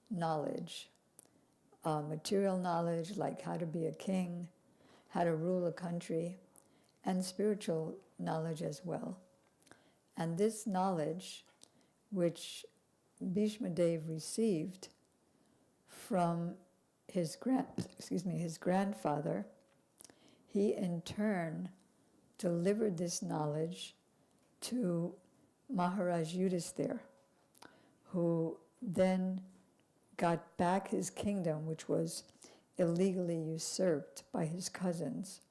Speaker 4: knowledge, material knowledge like how to be a king, how to rule a country, and spiritual knowledge as well. And this knowledge, which Bhishma Dev received from his grandfather, he in turn delivered this knowledge to Maharaj Yudhisthira, who then got back his kingdom, which was illegally usurped by his cousins.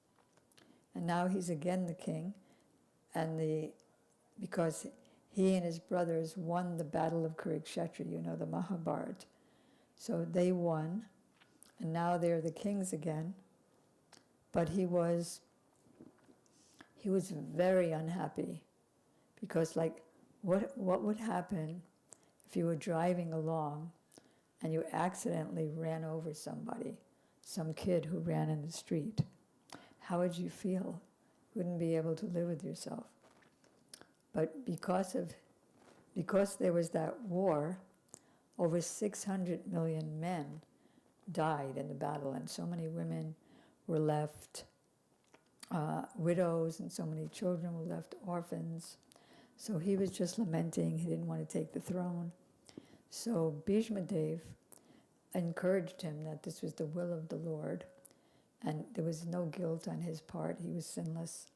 Speaker 4: And now he's again the king, and because he and his brothers won the battle of Kurukshetra, you know, the Mahabharata. So they won, and now they're the kings again. But he was very unhappy, because like, what would happen if you were driving along and you accidentally ran over somebody, some kid who ran in the street? How would you feel? You wouldn't be able to live with yourself. But because there was that war, over 600 million men died in the battle, and so many women were left widows, and so many children were left orphans. So he was just lamenting. He didn't want to take the throne. So Bhishma Dev encouraged him that this was the will of the Lord, and there was no guilt on his part. He was sinless.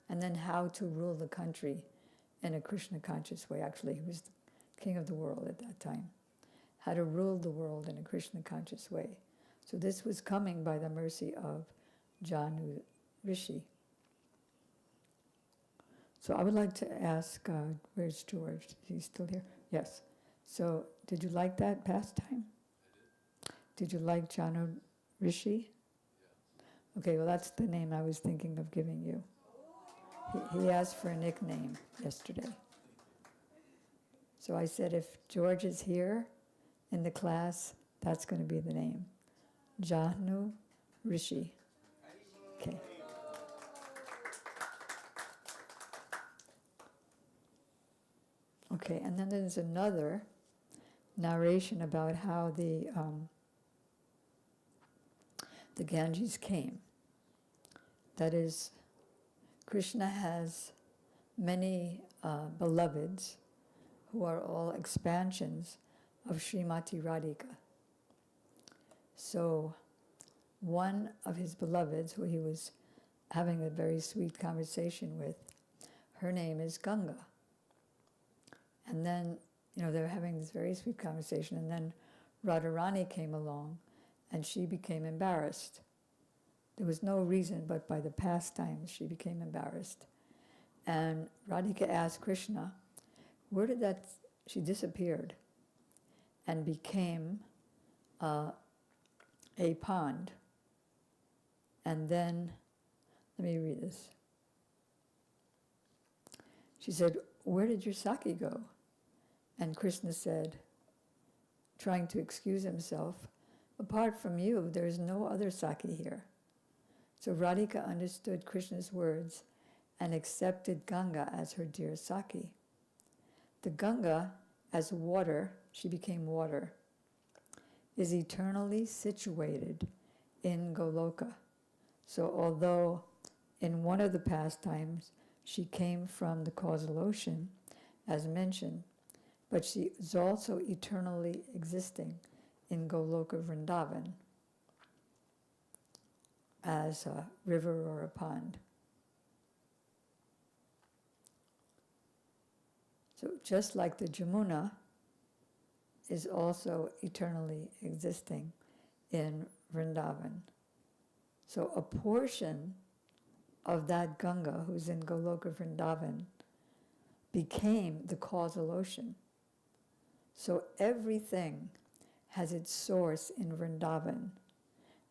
Speaker 4: And then how to rule the country in a Krishna conscious way. Actually, he was the king of the world at that time. How to rule the world in a Krishna conscious way. So this was coming by the mercy of Jahnu Rishi. So I would like to ask, where's George? Is he still here? Yes. So did you like that pastime? Did you like Janu Rishi? Okay, well that's the name I was thinking of giving you. He asked for a nickname yesterday. So I said if George is here in the class, that's going to be the name. Janu Rishi. Okay. Okay, and then there's another narration about how the Ganges came. That is, Krishna has many beloveds who are all expansions of Srimati Radhika. So one of his beloveds, who he was having a very sweet conversation with, her name is Ganga. And then, they were having this very sweet conversation, and then Radharani came along, and she became embarrassed. There was no reason, but by the pastimes, she became embarrassed. And Radhika asked Krishna, where did that, she disappeared and became a pond. And then, let me read this. She said, where did your Saki go? And Krishna said, trying to excuse himself, apart from you, there is no other Saki here. So Radhika understood Krishna's words and accepted Ganga as her dear Saki. The Ganga, as water, she became water, is eternally situated in Goloka. So although in one of the pastimes she came from the causal ocean, as mentioned, but she is also eternally existing in Goloka Vrindavan as a river or a pond. So just like the Jamuna is also eternally existing in Vrindavan. So a portion of that Ganga, who's in Goloka Vrindavan, became the causal ocean. So everything has its source in Vrindavan.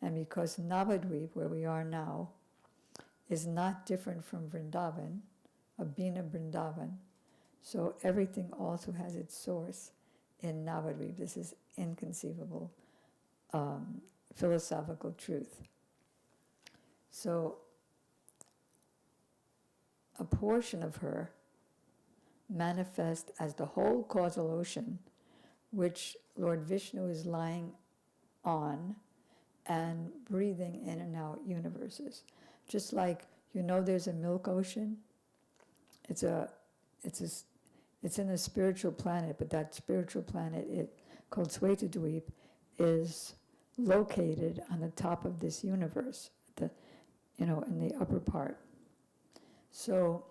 Speaker 4: And because Navadvipa, where we are now, is not different from Vrindavan, Abhina Vrindavan, so everything also has its source in Navadvipa. This is inconceivable philosophical truth. So a portion of her manifests as the whole causal ocean, which Lord Vishnu is lying on and breathing in and out universes. Just like, there's a milk ocean. It's in a spiritual planet, but that spiritual planet, called Svetadweep, is located on the top of this universe, in the upper part. So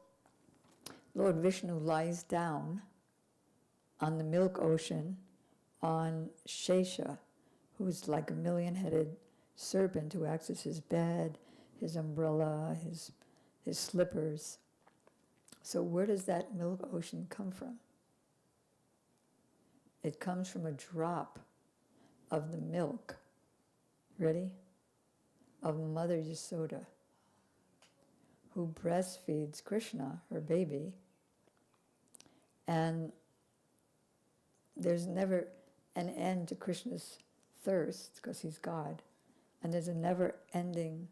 Speaker 4: Lord Vishnu lies down on the milk ocean on Shesha, who's like a million-headed serpent who acts as his bed, his umbrella, his slippers. So where does that milk ocean come from? It comes from a drop of the milk, ready? Of Mother Yasoda, who breastfeeds Krishna, her baby, and there's never an end to Krishna's thirst, because he's God, and there's a never-ending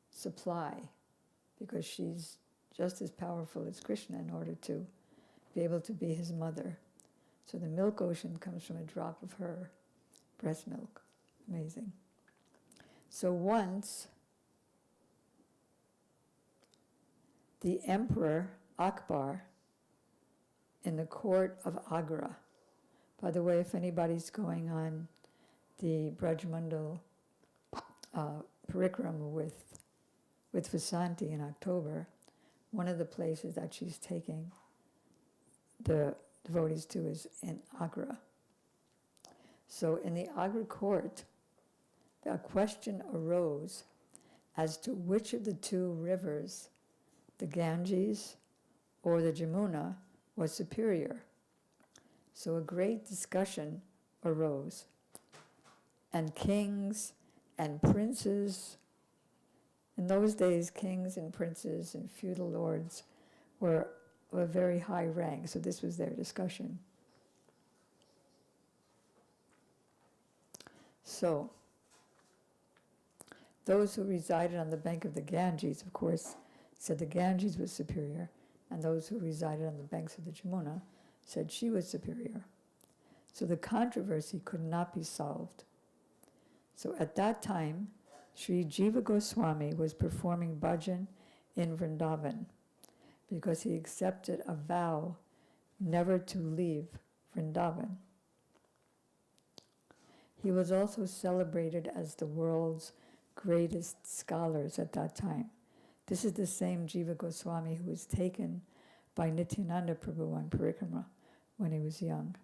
Speaker 4: supply, because she's just as powerful as Krishna in order to be able to be his mother. So the milk ocean comes from a drop of her breast milk. Amazing. So once the Emperor Akbar in the court of Agra, by the way, if anybody's going on the Brajmandal Parikrama with Vasanti in October, one of the places that she's taking the devotees to is in Agra. So in the Agra court, a question arose as to which of the two rivers, the Ganges or the Jamuna was superior. So a great discussion arose, and kings and princes, in those days kings and princes and feudal lords were of a very high rank, so this was their discussion. So those who resided on the bank of the Ganges, of course, said the Ganges was superior, and those who resided on the banks of the Jamuna said she was superior. So the controversy could not be solved. So at that time, Sri Jiva Goswami was performing bhajan in Vrindavan because he accepted a vow never to leave Vrindavan. He was also celebrated as the world's greatest scholars at that time. This is the same Jiva Goswami who was taken by Nityananda Prabhu on Parikrama when he was young.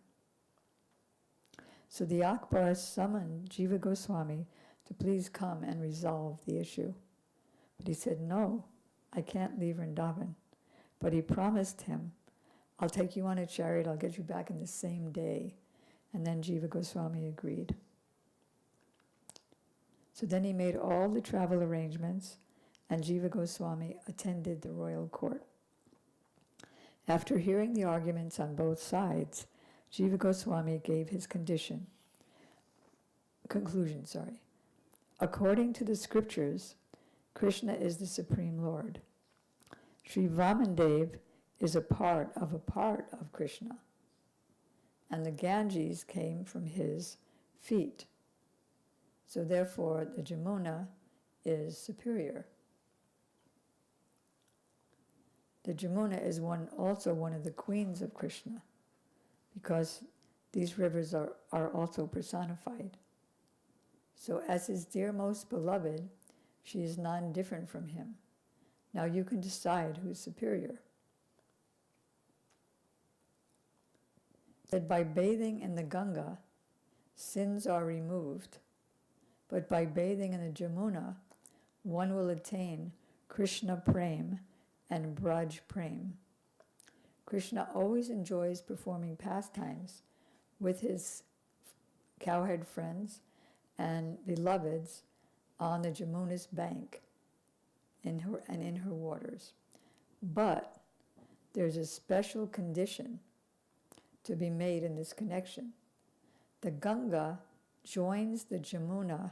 Speaker 4: So the Akbar summoned Jiva Goswami to please come and resolve the issue. But he said, no, I can't leave Vrindavan. But he promised him, I'll take you on a chariot, I'll get you back in the same day. And then Jiva Goswami agreed. So then he made all the travel arrangements, and Jiva Goswami attended the royal court. After hearing the arguments on both sides, Jiva Goswami gave his conclusion. According to the scriptures, Krishna is the Supreme Lord. Sri Vamandev is a part of Krishna, and the Ganges came from his feet. So therefore, the Jamuna is superior. The Jamuna is also one of the queens of Krishna, because these rivers are also personified. So as his dear most beloved, she is non-different from him. Now you can decide who's superior. That by bathing in the Ganga, sins are removed, but by bathing in the Jamuna, one will attain Krishna Prem and Braj Prem. Krishna always enjoys performing pastimes with his cowherd friends and beloveds on the Jamuna's bank in her waters. But there's a special condition to be made in this connection. The Ganga joins the Jamuna,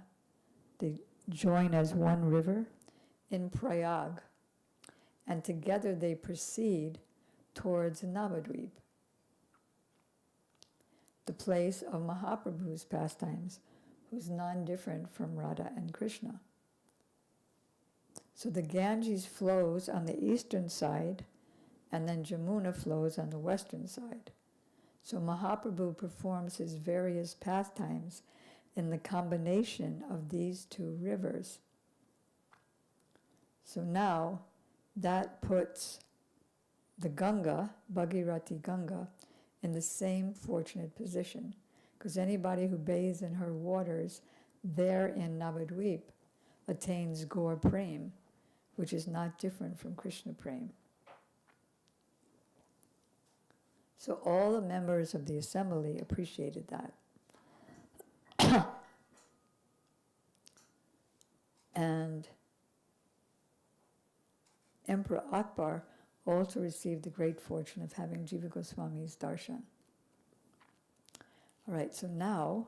Speaker 4: they join as one river in Prayag, and together they proceed towards Navadvipa, the place of Mahaprabhu's pastimes, who's non-different from Radha and Krishna. So the Ganges flows on the eastern side, and then Jamuna flows on the western side. So Mahaprabhu performs his various pastimes in the combination of these two rivers. So now that puts the Ganga, Bhagirathi Ganga, in the same fortunate position, because anybody who bathes in her waters there in Navadvipa attains Gaur Prem, which is not different from Krishna Prem. So all the members of the assembly appreciated that. And Emperor Akbar also received the great fortune of having Jiva Goswami's darshan. All right, so now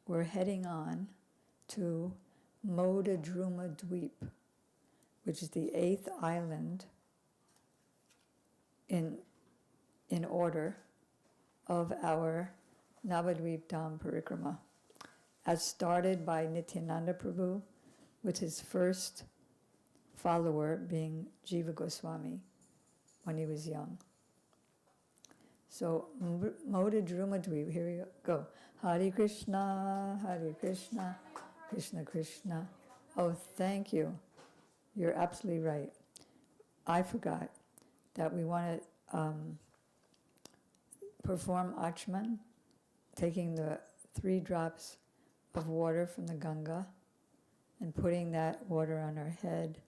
Speaker 4: we're heading on to Navadvipa, which is the 8th island in order of our Navadvipa Dham Parikrama, as started by Nityananda Prabhu, with his first follower being Jiva Goswami when he was young. So, Navadvipa, here we go. Hare Krishna, Krishna Krishna. Oh, thank you. You're absolutely right. I forgot that we want to perform Achman, taking the 3 drops of water from the Ganga and putting that water on our head,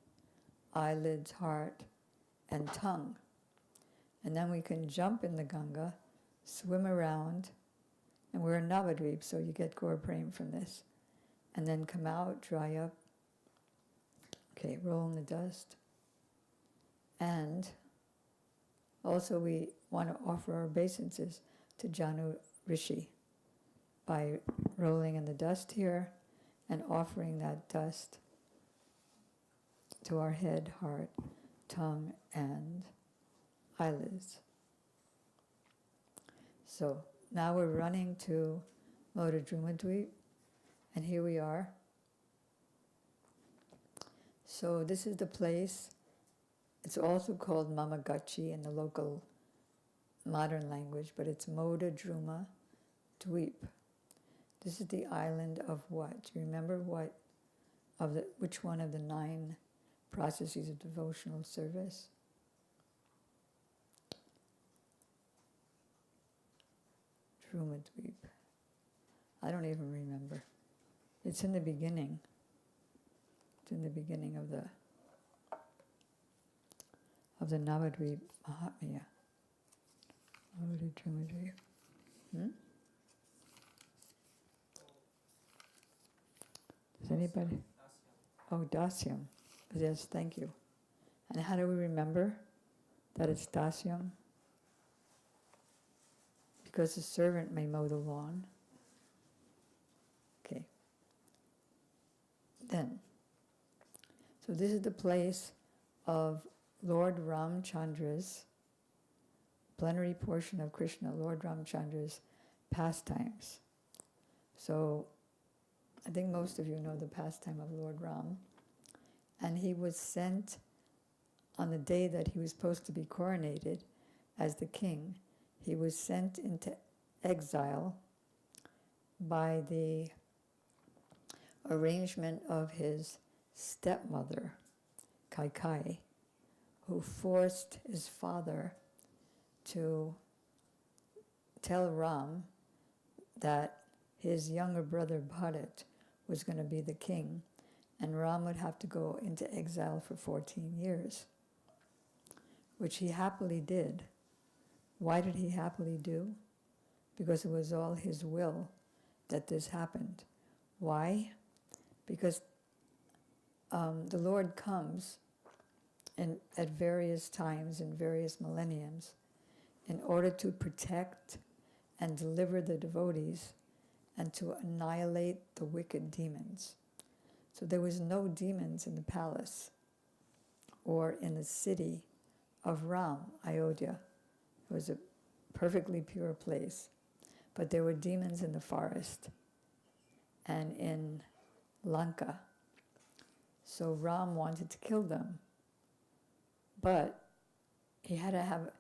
Speaker 4: eyelids, heart, and tongue. And then we can jump in the Ganga, swim around, and we're in Navadvipa, so you get Gaur Prem from this. And then come out, dry up, okay, roll in the dust. And also we want to offer our obeisances to Janu Rishi by rolling in the dust here and offering that dust to our head, heart, tongue, and eyelids. So now we're running to Navadvipa, and here we are. So this is the place. It's also called Mamagachi in the local modern language, but it's Navadvipa Dweep. This is the island of what? Do you remember which one of the 9 processes of devotional service? Navadvipa. I don't even remember. It's in the beginning. It's in the beginning of the Navadvipa Mahatmya. Navadvipa. Does anybody? Oh, Dasyam. Yes, thank you. And how do we remember that it's Dasyam? Because the servant may mow the lawn. Okay. Then, so this is the place of Lord Ramchandra's plenary portion of Krishna, Lord Ramchandra's pastimes. So, I think most of you know the pastime of Lord Ram. And he was sent on the day that he was supposed to be coronated as the king. He was sent into exile by the arrangement of his stepmother, Kaikai, who forced his father to tell Ram that his younger brother Bharat was going to be the king, and Ram would have to go into exile for 14 years, which he happily did. Why did he happily do? Because it was all his will that this happened. Why? Because the Lord comes at various times in various millenniums in order to protect and deliver the devotees and to annihilate the wicked demons. So there was no demons in the palace or in the city of Ram, Ayodhya. It was a perfectly pure place. But there were demons in the forest and in Lanka. So Ram wanted to kill them. But he had to have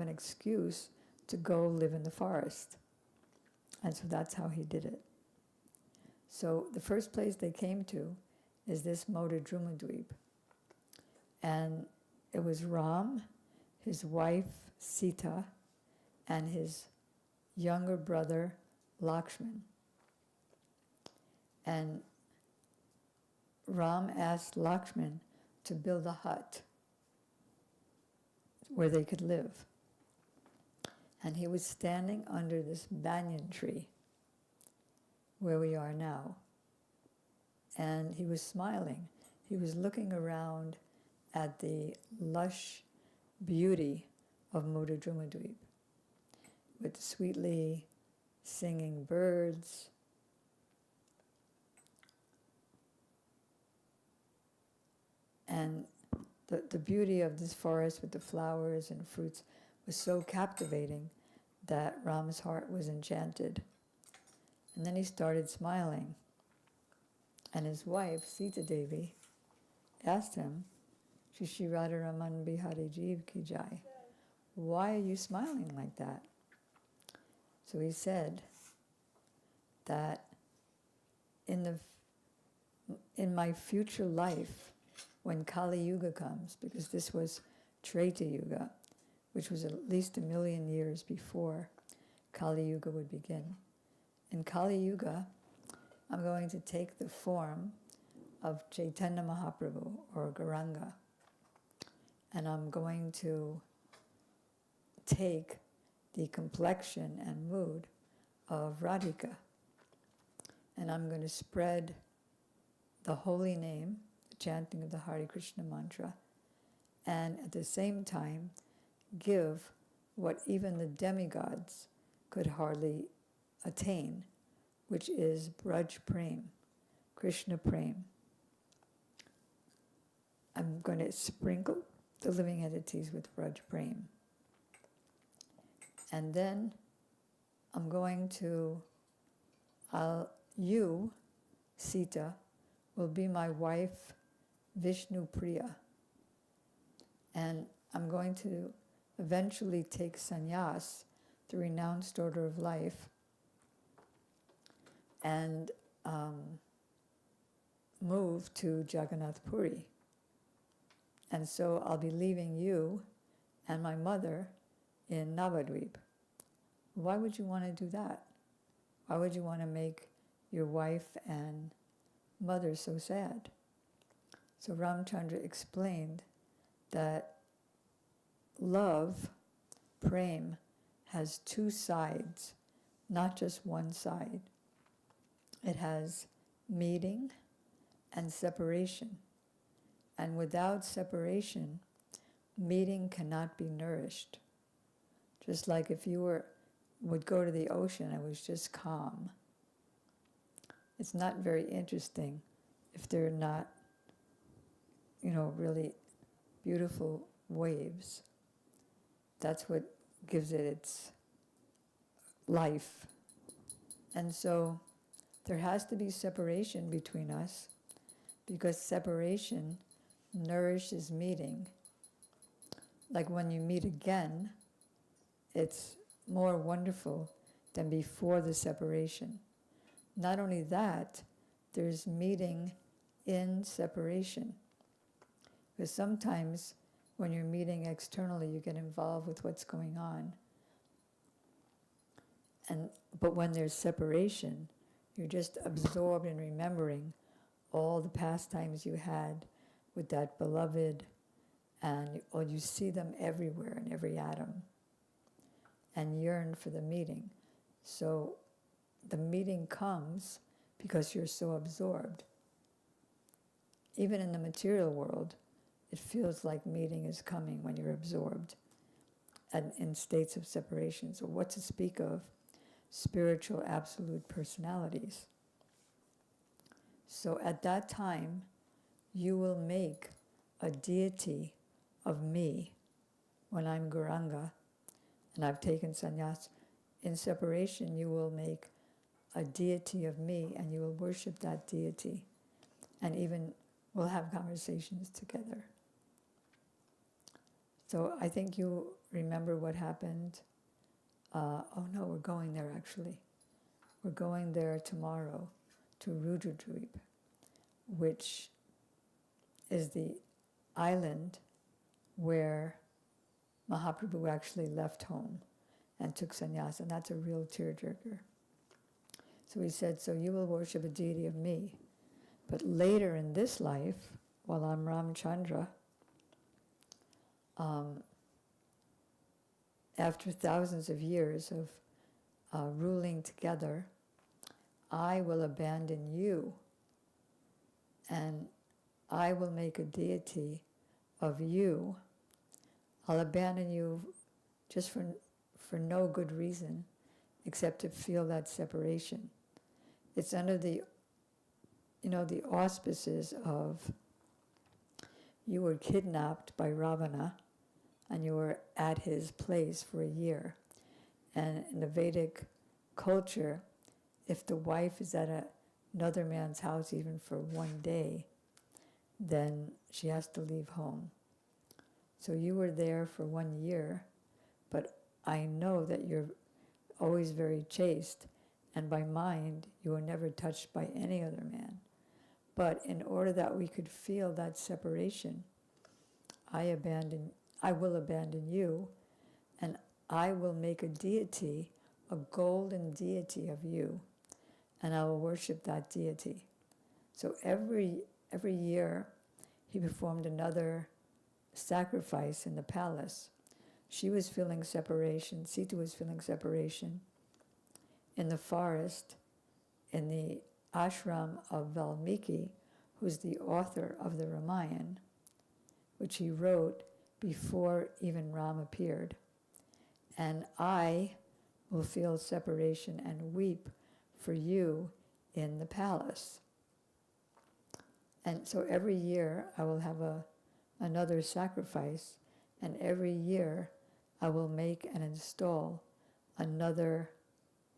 Speaker 4: an excuse to go live in the forest. And so that's how he did it. So the first place they came to is this Navadvipa. And it was Ram, his wife Sita, and his younger brother Lakshman. And Ram asked Lakshman to build a hut where they could live. And he was standing under this banyan tree where we are now. And he was smiling. He was looking around at the lush beauty of Navadvipa with sweetly singing birds, and the beauty of this forest with the flowers and fruits was so captivating that Ram's heart was enchanted. And then he started smiling. And his wife, Sita Devi, asked him, Shri Radharaman Bihari Jeev Ki Jai, why are you smiling like that? So he said that in my future life, when Kali Yuga comes, because this was Treta Yuga, which was at least 1 million years before Kali Yuga would begin. In Kali Yuga, I'm going to take the form of Chaitanya Mahaprabhu or Gauranga, and I'm going to take the complexion and mood of Radhika. And I'm going to spread the holy name, the chanting of the Hare Krishna mantra, and at the same time give what even the demigods could hardly attain, which is Braj Prem, Krishna Prem. I'm going to sprinkle the living entities with Braj Prem. And then I'm going to, you, Sita, will be my wife, Vishnu Priya. And I'm going to eventually take sannyas, the renounced order of life, and move to Jagannath Puri. And so I'll be leaving you and my mother in Navadvipa. Why would you want to do that? Why would you want to make your wife and mother so sad? So Ramchandra explained that love, prem, has two sides, not just one side. It has meeting and separation. And without separation, meeting cannot be nourished. Just like if you would go to the ocean and it was just calm. It's not very interesting if they're not, really beautiful waves. That's what gives it its life. And so there has to be separation between us, because separation nourishes meeting. Like when you meet again, it's more wonderful than before the separation. Not only that, there's meeting in separation. Because sometimes when you're meeting externally, you get involved with what's going on. But when there's separation, you're just absorbed in remembering all the pastimes you had with that beloved, and you see them everywhere in every atom, and yearn for the meeting. So the meeting comes because you're so absorbed. Even in the material world, it feels like meeting is coming when you're absorbed and in states of separation. So what to speak of spiritual absolute personalities? So at that time, you will make a deity of me when I'm Gauranga and I've taken sannyas. In separation, you will make a deity of me and you will worship that deity, and even we'll have conversations together. So I think you remember what happened. We're going there actually. We're going there tomorrow to Rudradvipa, which is the island where Mahaprabhu actually left home and took sannyas, and that's a real tearjerker. So he said, so you will worship a deity of me, but later in this life, while I'm Ramchandra, after thousands of years of ruling together, I will abandon you, and I will make a deity of you. I'll abandon you just for no good reason, except to feel that separation. It's under the auspices of, you were kidnapped by Ravana, and you were at his place for a year. And in the Vedic culture, if the wife is at another man's house even for one day, then she has to leave home. So you were there for 1 year, but I know that you're always very chaste, and by mind, you were never touched by any other man. But in order that we could feel that separation, I will abandon you, and I will make a deity, a golden deity of you, and I will worship that deity. So every year, he performed another sacrifice in the palace. she was feeling separation, Sita was feeling separation in the forest, in the ashram of Valmiki, who's the author of the Ramayana, which he wrote before even Ram appeared. And I will feel separation and weep for you in the palace. And so every year I will have another sacrifice, and every year I will make and install another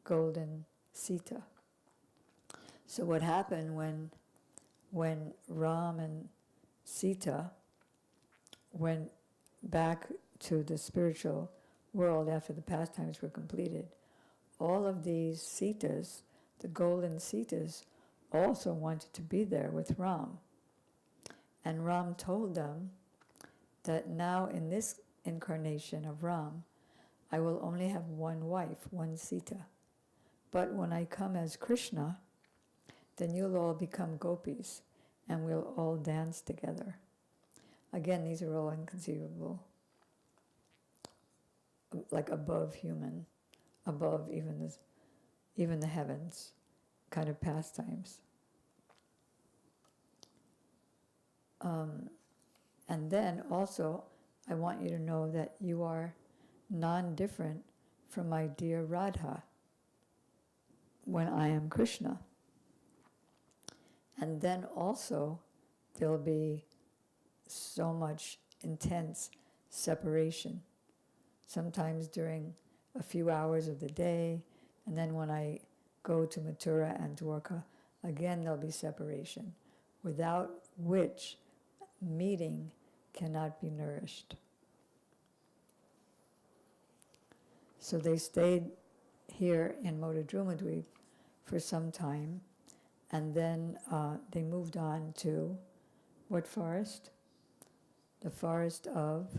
Speaker 4: golden Sita. So what happened when Ram and Sita went back to the spiritual world after the pastimes were completed, all of these Sitas, the golden Sitas, also wanted to be there with Ram. And Ram told them that now in this incarnation of Ram, I will only have one wife, one Sita. But when I come as Krishna, then you'll all become gopis and we'll all dance together. Again, these are all inconceivable, like above human, above even the heavens kind of pastimes. And then also, I want you to know that you are non-different from my dear Radha when I am Krishna. And then also, there'll be so much intense separation, sometimes during a few hours of the day, and then when I go to Mathura and Dwarka, again there'll be separation, without which meeting cannot be nourished. So they stayed here in Modadrumadweep for some time, and then they moved on to what forest? The forest of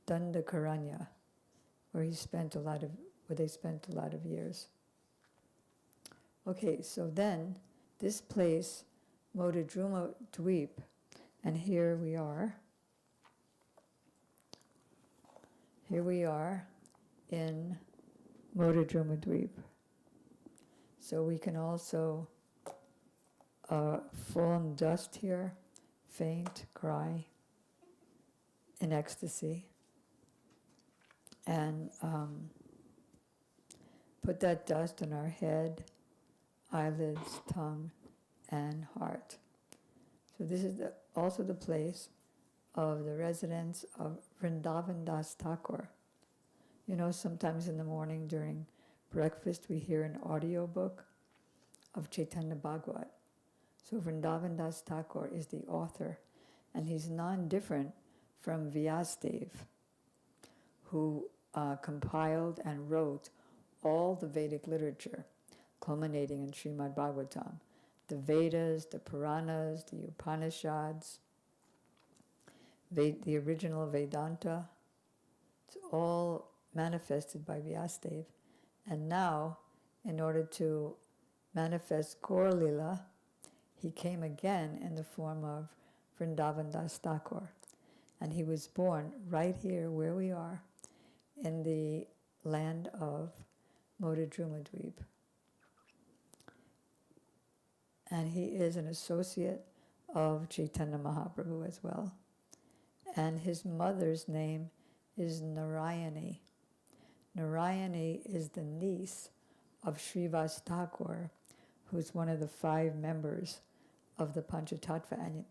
Speaker 4: Dandakaranya, where they spent a lot of years. Okay, so then this place, Modadrumadweep, and here we are. Here we are in Modadrumadweep. So we can also fall in dust here, faint, cry, in ecstasy, and put that dust on our head, eyelids, tongue, and heart. So this is also the place of the residence of Vrindavan Das Thakur. You know, sometimes in the morning during breakfast we hear an audio book of Chaitanya Bhagavat. So Vrindavan Das Thakur is the author, and he's non-different from Vyasadeva, who compiled and wrote all the Vedic literature, culminating in Srimad Bhagavatam. The Vedas, the Puranas, the Upanishads, the original Vedanta, it's all manifested by Vyasadeva. And now, in order to manifest Gaur Lila, he came again in the form of Vrindavan Das Thakur. And he was born right here where we are, in the land of Modadrumadweep. And he is an associate of Chaitanya Mahaprabhu as well. And his mother's name is Narayani. Narayani is the niece of Srivas Thakur, who's one of the 5 members of the Panchatattva, and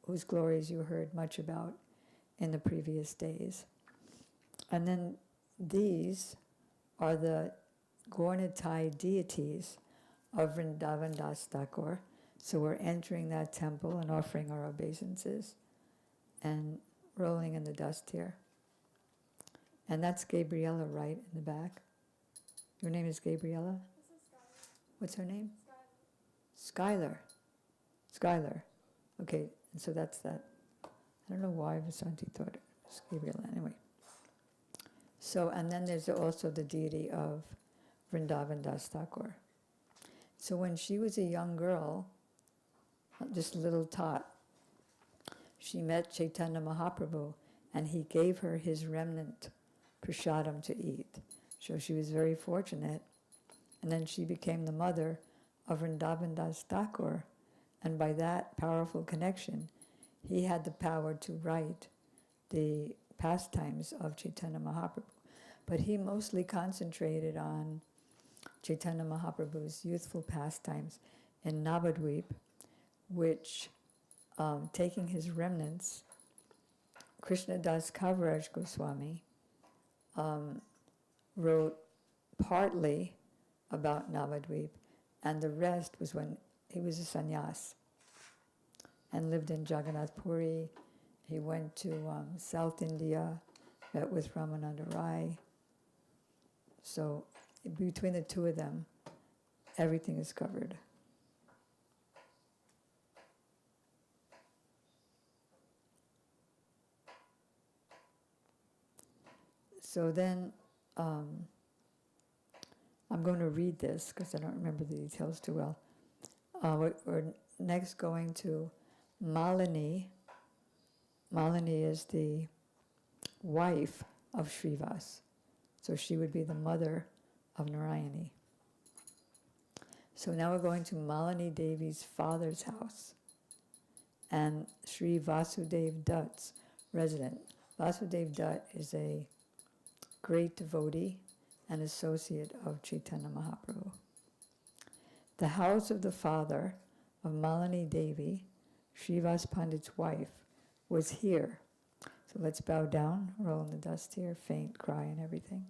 Speaker 4: whose glories you heard much about in the previous days. And then these are the Gaurnitai deities of Vrindavan Das Thakur. So we're entering that temple and offering our obeisances and rolling in the dust here. And that's Gabriella right in the back. Your name is Gabriella? What's her name? Skylar. Skylar. Okay, and so that's that. I don't know why Vasanti thought it was Gabriella. Anyway. So, and then there's also the deity of Vrindavan Das Thakur. So when she was a young girl, just a little tot, she met Chaitanya Mahaprabhu and he gave her his remnant prasadam to eat. So she was very fortunate. And then she became the mother of Vrindavan Das Thakur. And by that powerful connection, he had the power to write the pastimes of Chaitanya Mahaprabhu. But he mostly concentrated on Chaitanya Mahaprabhu's youthful pastimes in Navadvipa, which, taking his remnants, Krishnadas Kaviraj Goswami wrote partly about Navadvipa, and the rest was when he was a sannyas and lived in Jagannath Puri. He went to South India, met with Ramananda Rai. So between the two of them, everything is covered. So then, I'm going to read this because I don't remember the details too well. We're next going to Malini. Malini is the wife of Srivas. So she would be the mother of Narayani. So now we're going to Malini Devi's father's house and Sri Vasudev Dutt's resident. Vasudev Dutt is a great devotee and associate of Chaitanya Mahaprabhu. The house of the father of Malini Devi, Srivas Pandit's wife, was here. So let's bow down, roll in the dust here, faint, cry, and everything.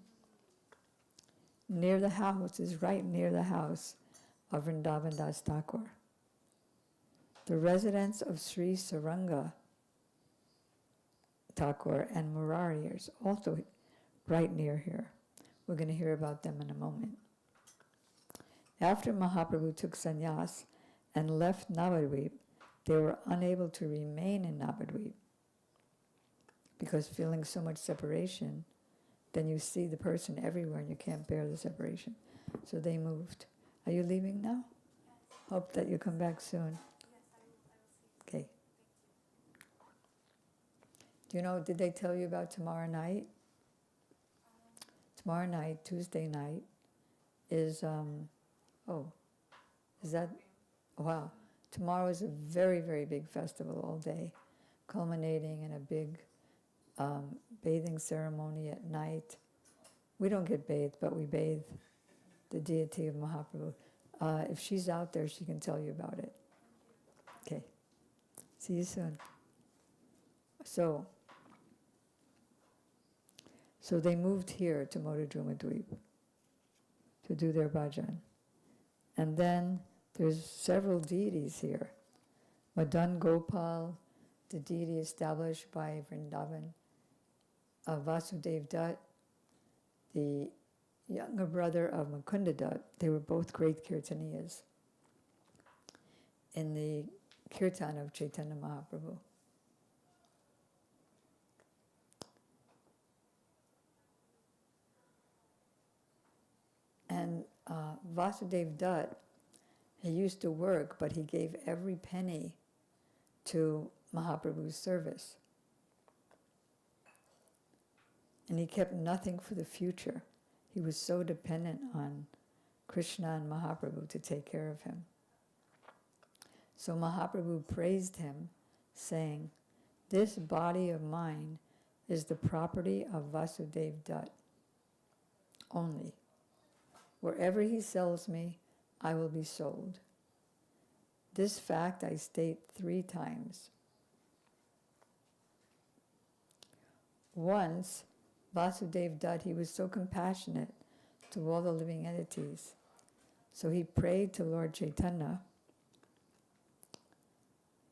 Speaker 4: Near the house is right near the house of Vrindavan Das Thakur. The residence of Sri Saranga Thakur and Murari is also right near here. We're going to hear about them in a moment. After Mahaprabhu took sannyas and left Navadvipa, they were unable to remain in Navadvipa because feeling so much separation, then you see the person everywhere and you can't bear the separation. So they moved. Are you leaving now? Hope that you come back soon. Okay. Do you know, did they tell you about tomorrow night? Tomorrow night, Tuesday night, is, wow. Tomorrow is a very, very big festival all day, culminating in a big bathing ceremony at night. We don't get bathed, but we bathe the deity of Mahaprabhu. If she's out there, she can tell you about it. Okay. See you soon. So they moved here to Modadrumadweep to do their bhajan. And then there's several deities here. Madan Gopal, the deity established by Vrindavan, Vasudev Dutt, the younger brother of Mukunda Dutt. They were both great kirtaniyas in the kirtan of Chaitanya Mahaprabhu. And Vasudev Dutt, he used to work, but he gave every penny to Mahaprabhu's service. And he kept nothing for the future. He was so dependent on Krishna and Mahaprabhu to take care of him. So Mahaprabhu praised him, saying, "This body of mine is the property of Vasudev Dutt only. Wherever he sells me, I will be sold. This fact I state 3 times. Once, Vasudev Dutt, he was so compassionate to all the living entities. So he prayed to Lord Chaitanya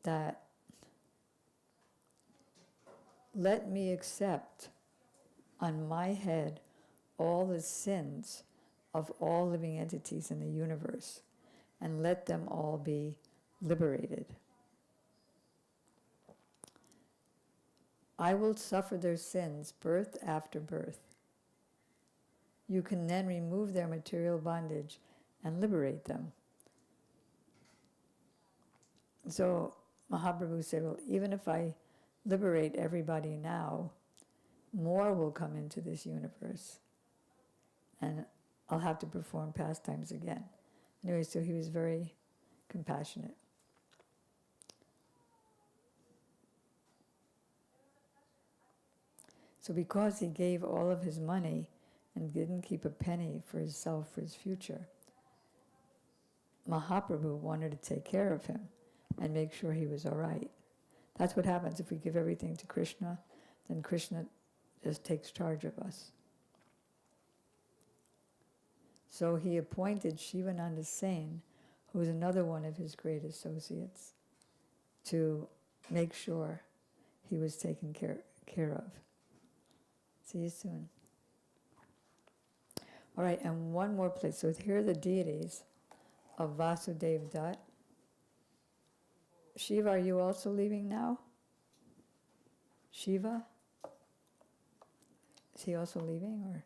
Speaker 4: that, let me accept on my head all the sins of all living entities in the universe, and let them all be liberated. I will suffer their sins birth after birth. You can then remove their material bondage and liberate them." So Mahaprabhu said, well, even if I liberate everybody now, more will come into this universe. And I'll have to perform pastimes again. Anyway, so he was very compassionate. So because he gave all of his money and didn't keep a penny for himself, for his future, Mahaprabhu wanted to take care of him and make sure he was all right. That's what happens if we give everything to Krishna, then Krishna just takes charge of us. So he appointed Shivananda Sen, who was another one of his great associates, to make sure he was taken care of. See you soon. All right, and one more place. So here are the deities of Vasudev Dutt. Shiva, are you also leaving now? Shiva? Is he also leaving, or? Okay.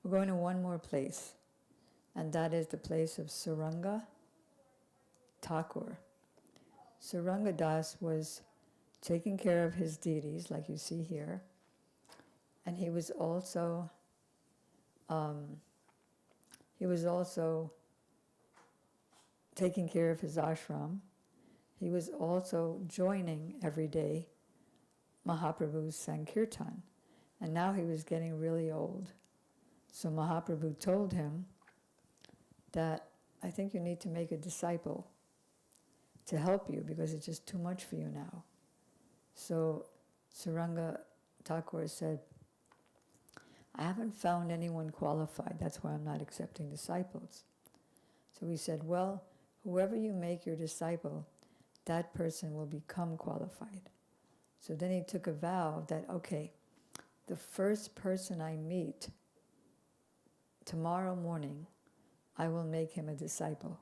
Speaker 4: We're going to one more place, and that is the place of Saranga Thakur. Saranga Das was taking care of his deities, like you see here, and he was also taking care of his ashram. He was also joining every day Mahaprabhu's Sankirtan, and now he was getting really old. So Mahaprabhu told him that, I think you need to make a disciple to help you because it's just too much for you now. So Saranga Thakur said, I haven't found anyone qualified, that's why I'm not accepting disciples. So he said, well, whoever you make your disciple, that person will become qualified. So then he took a vow that, okay, the first person I meet tomorrow morning, I will make him a disciple.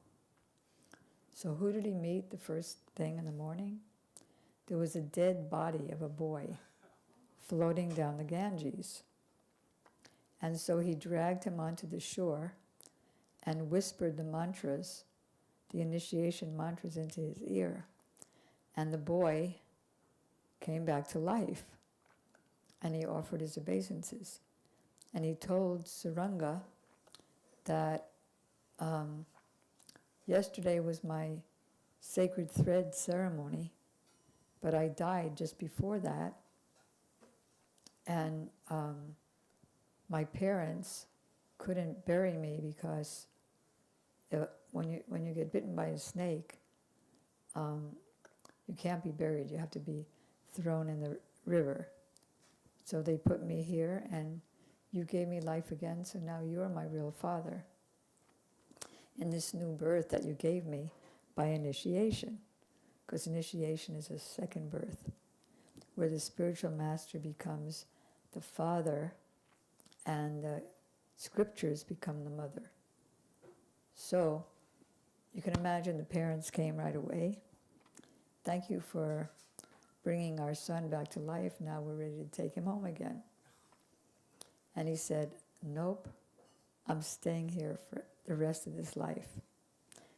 Speaker 4: So who did he meet the first thing in the morning? There was a dead body of a boy floating down the Ganges. And so he dragged him onto the shore and whispered the mantras, the initiation mantras, into his ear. And the boy came back to life. And he offered his obeisances. And he told Saranga that yesterday was my sacred thread ceremony, but I died just before that. And my parents couldn't bury me because when you get bitten by a snake, you can't be buried. You have to be thrown in the river. So they put me here, and you gave me life again, so now you're my real father in this new birth that you gave me by initiation, because initiation is a second birth, where the spiritual master becomes the father and the scriptures become the mother. So you can imagine the parents came right away. Thank you for bringing our son back to life. Now we're ready to take him home again. And he said, nope, I'm staying here for the rest of this life,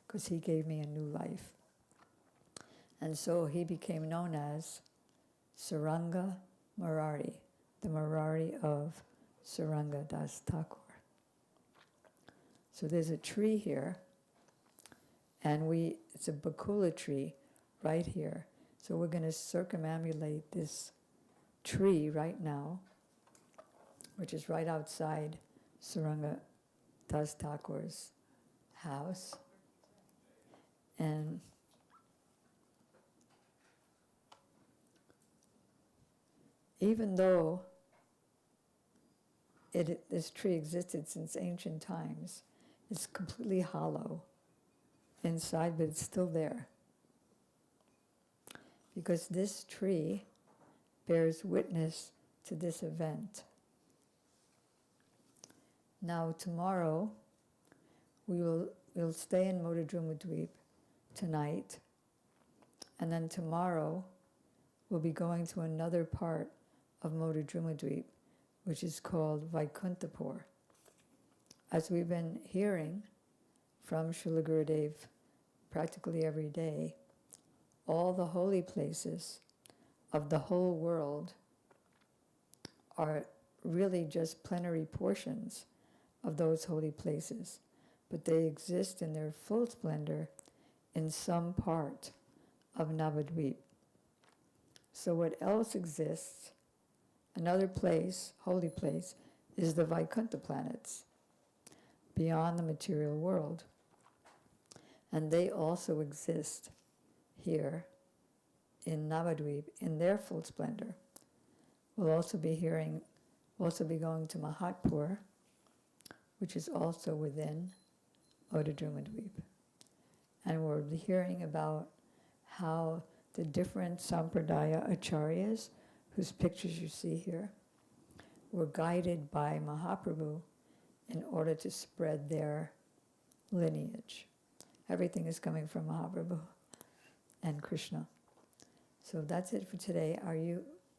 Speaker 4: because he gave me a new life. And so he became known as Saranga Murari, the Murari of Saranga Das Thakur. So there's a tree here, and it's a bakula tree right here. So we're going to circumambulate this tree right now, which is right outside Saranga Das Thakur's house. And even though this tree existed since ancient times, it's completely hollow inside, but it's still there. Because this tree bears witness to this event. Now tomorrow, we'll stay in Navadvipa tonight, and then tomorrow we'll be going to another part of Navadvipa, which is called Vaikuntapur. As we've been hearing from Srila Gurudev practically every day, all the holy places of the whole world are really just plenary portions of those holy places, but they exist in their full splendor in some part of Navadvipa. So what else exists, another place, holy place, is the Vaikuntha planets, beyond the material world. And they also exist here in Navadvipa in their full splendor. We'll also be going to Mahatpur, which is also within Odadrumadvipa. And we'll be hearing about how the different Sampradaya Acharyas, whose pictures you see here, were guided by Mahaprabhu in order to spread their lineage. Everything is coming from Mahaprabhu and Krishna. So that's it for today.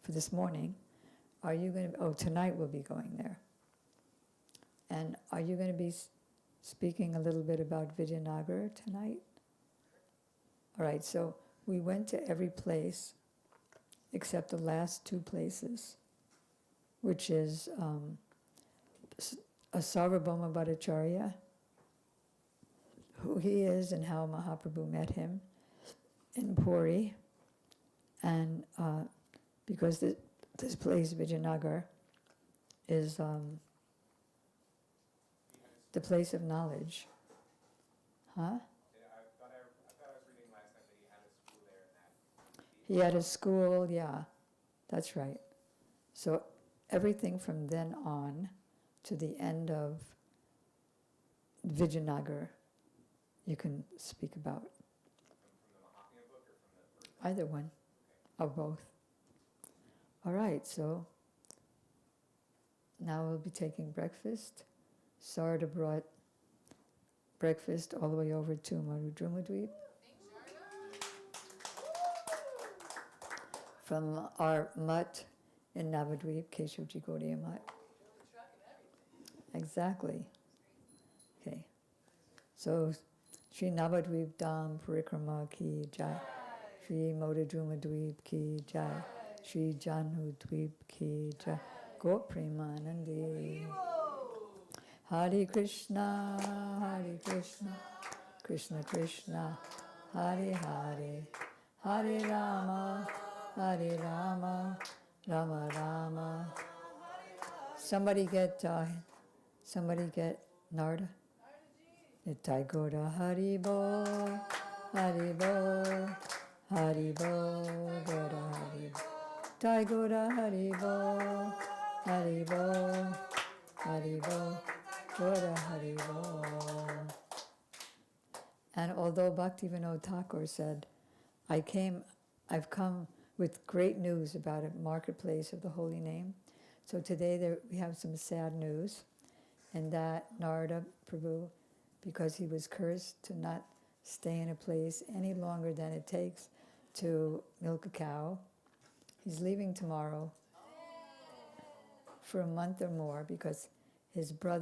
Speaker 4: For this morning, are you going to, tonight we'll be going there. And are you going to be speaking a little bit about Vijayanagar tonight? All right, so we went to every place except the last two places, which is a Sarvabhauma Bhattacharya, who he is and how Mahaprabhu met him in Puri. And because this place, Vijayanagar, is the place of knowledge. Huh?
Speaker 5: I thought I was reading last night that he had a school there and that.
Speaker 4: He had a school, yeah, that's right. So everything from then on to the end of Vijayanagar, you can speak about.
Speaker 5: From the Mahatmya book or from the first?
Speaker 4: Either one, or both. All right, so now we'll be taking breakfast. Sarda brought breakfast all the way over to Madhudrumadweep from our mutt in Navadvip, Keshavji Gaudiya Mutt. Exactly. Okay. So, Shri Navadvip Dham Parikrama ki jai. Shri Madhudrumadweep ki jai. Shri Janudweep ki jai. Go Premanandi. Hare Krishna, Krishna Krishna, Hare Hare, Hare Rama, Rama Rama. Somebody get Narda. Nitai Goda Hari Bo, Hari Bo, Hari Bo, Goda Hari Bo. Nitai Goda Hari Bo, Hari Bo, Hari Bo. Goda Hari Bo. And although Bhaktivinoda Thakur said, I've come with great news about a marketplace of the holy name. So today we have some sad news, and that Narada Prabhu, because he was cursed to not stay in a place any longer than it takes to milk a cow, he's leaving tomorrow for a month or more because his brother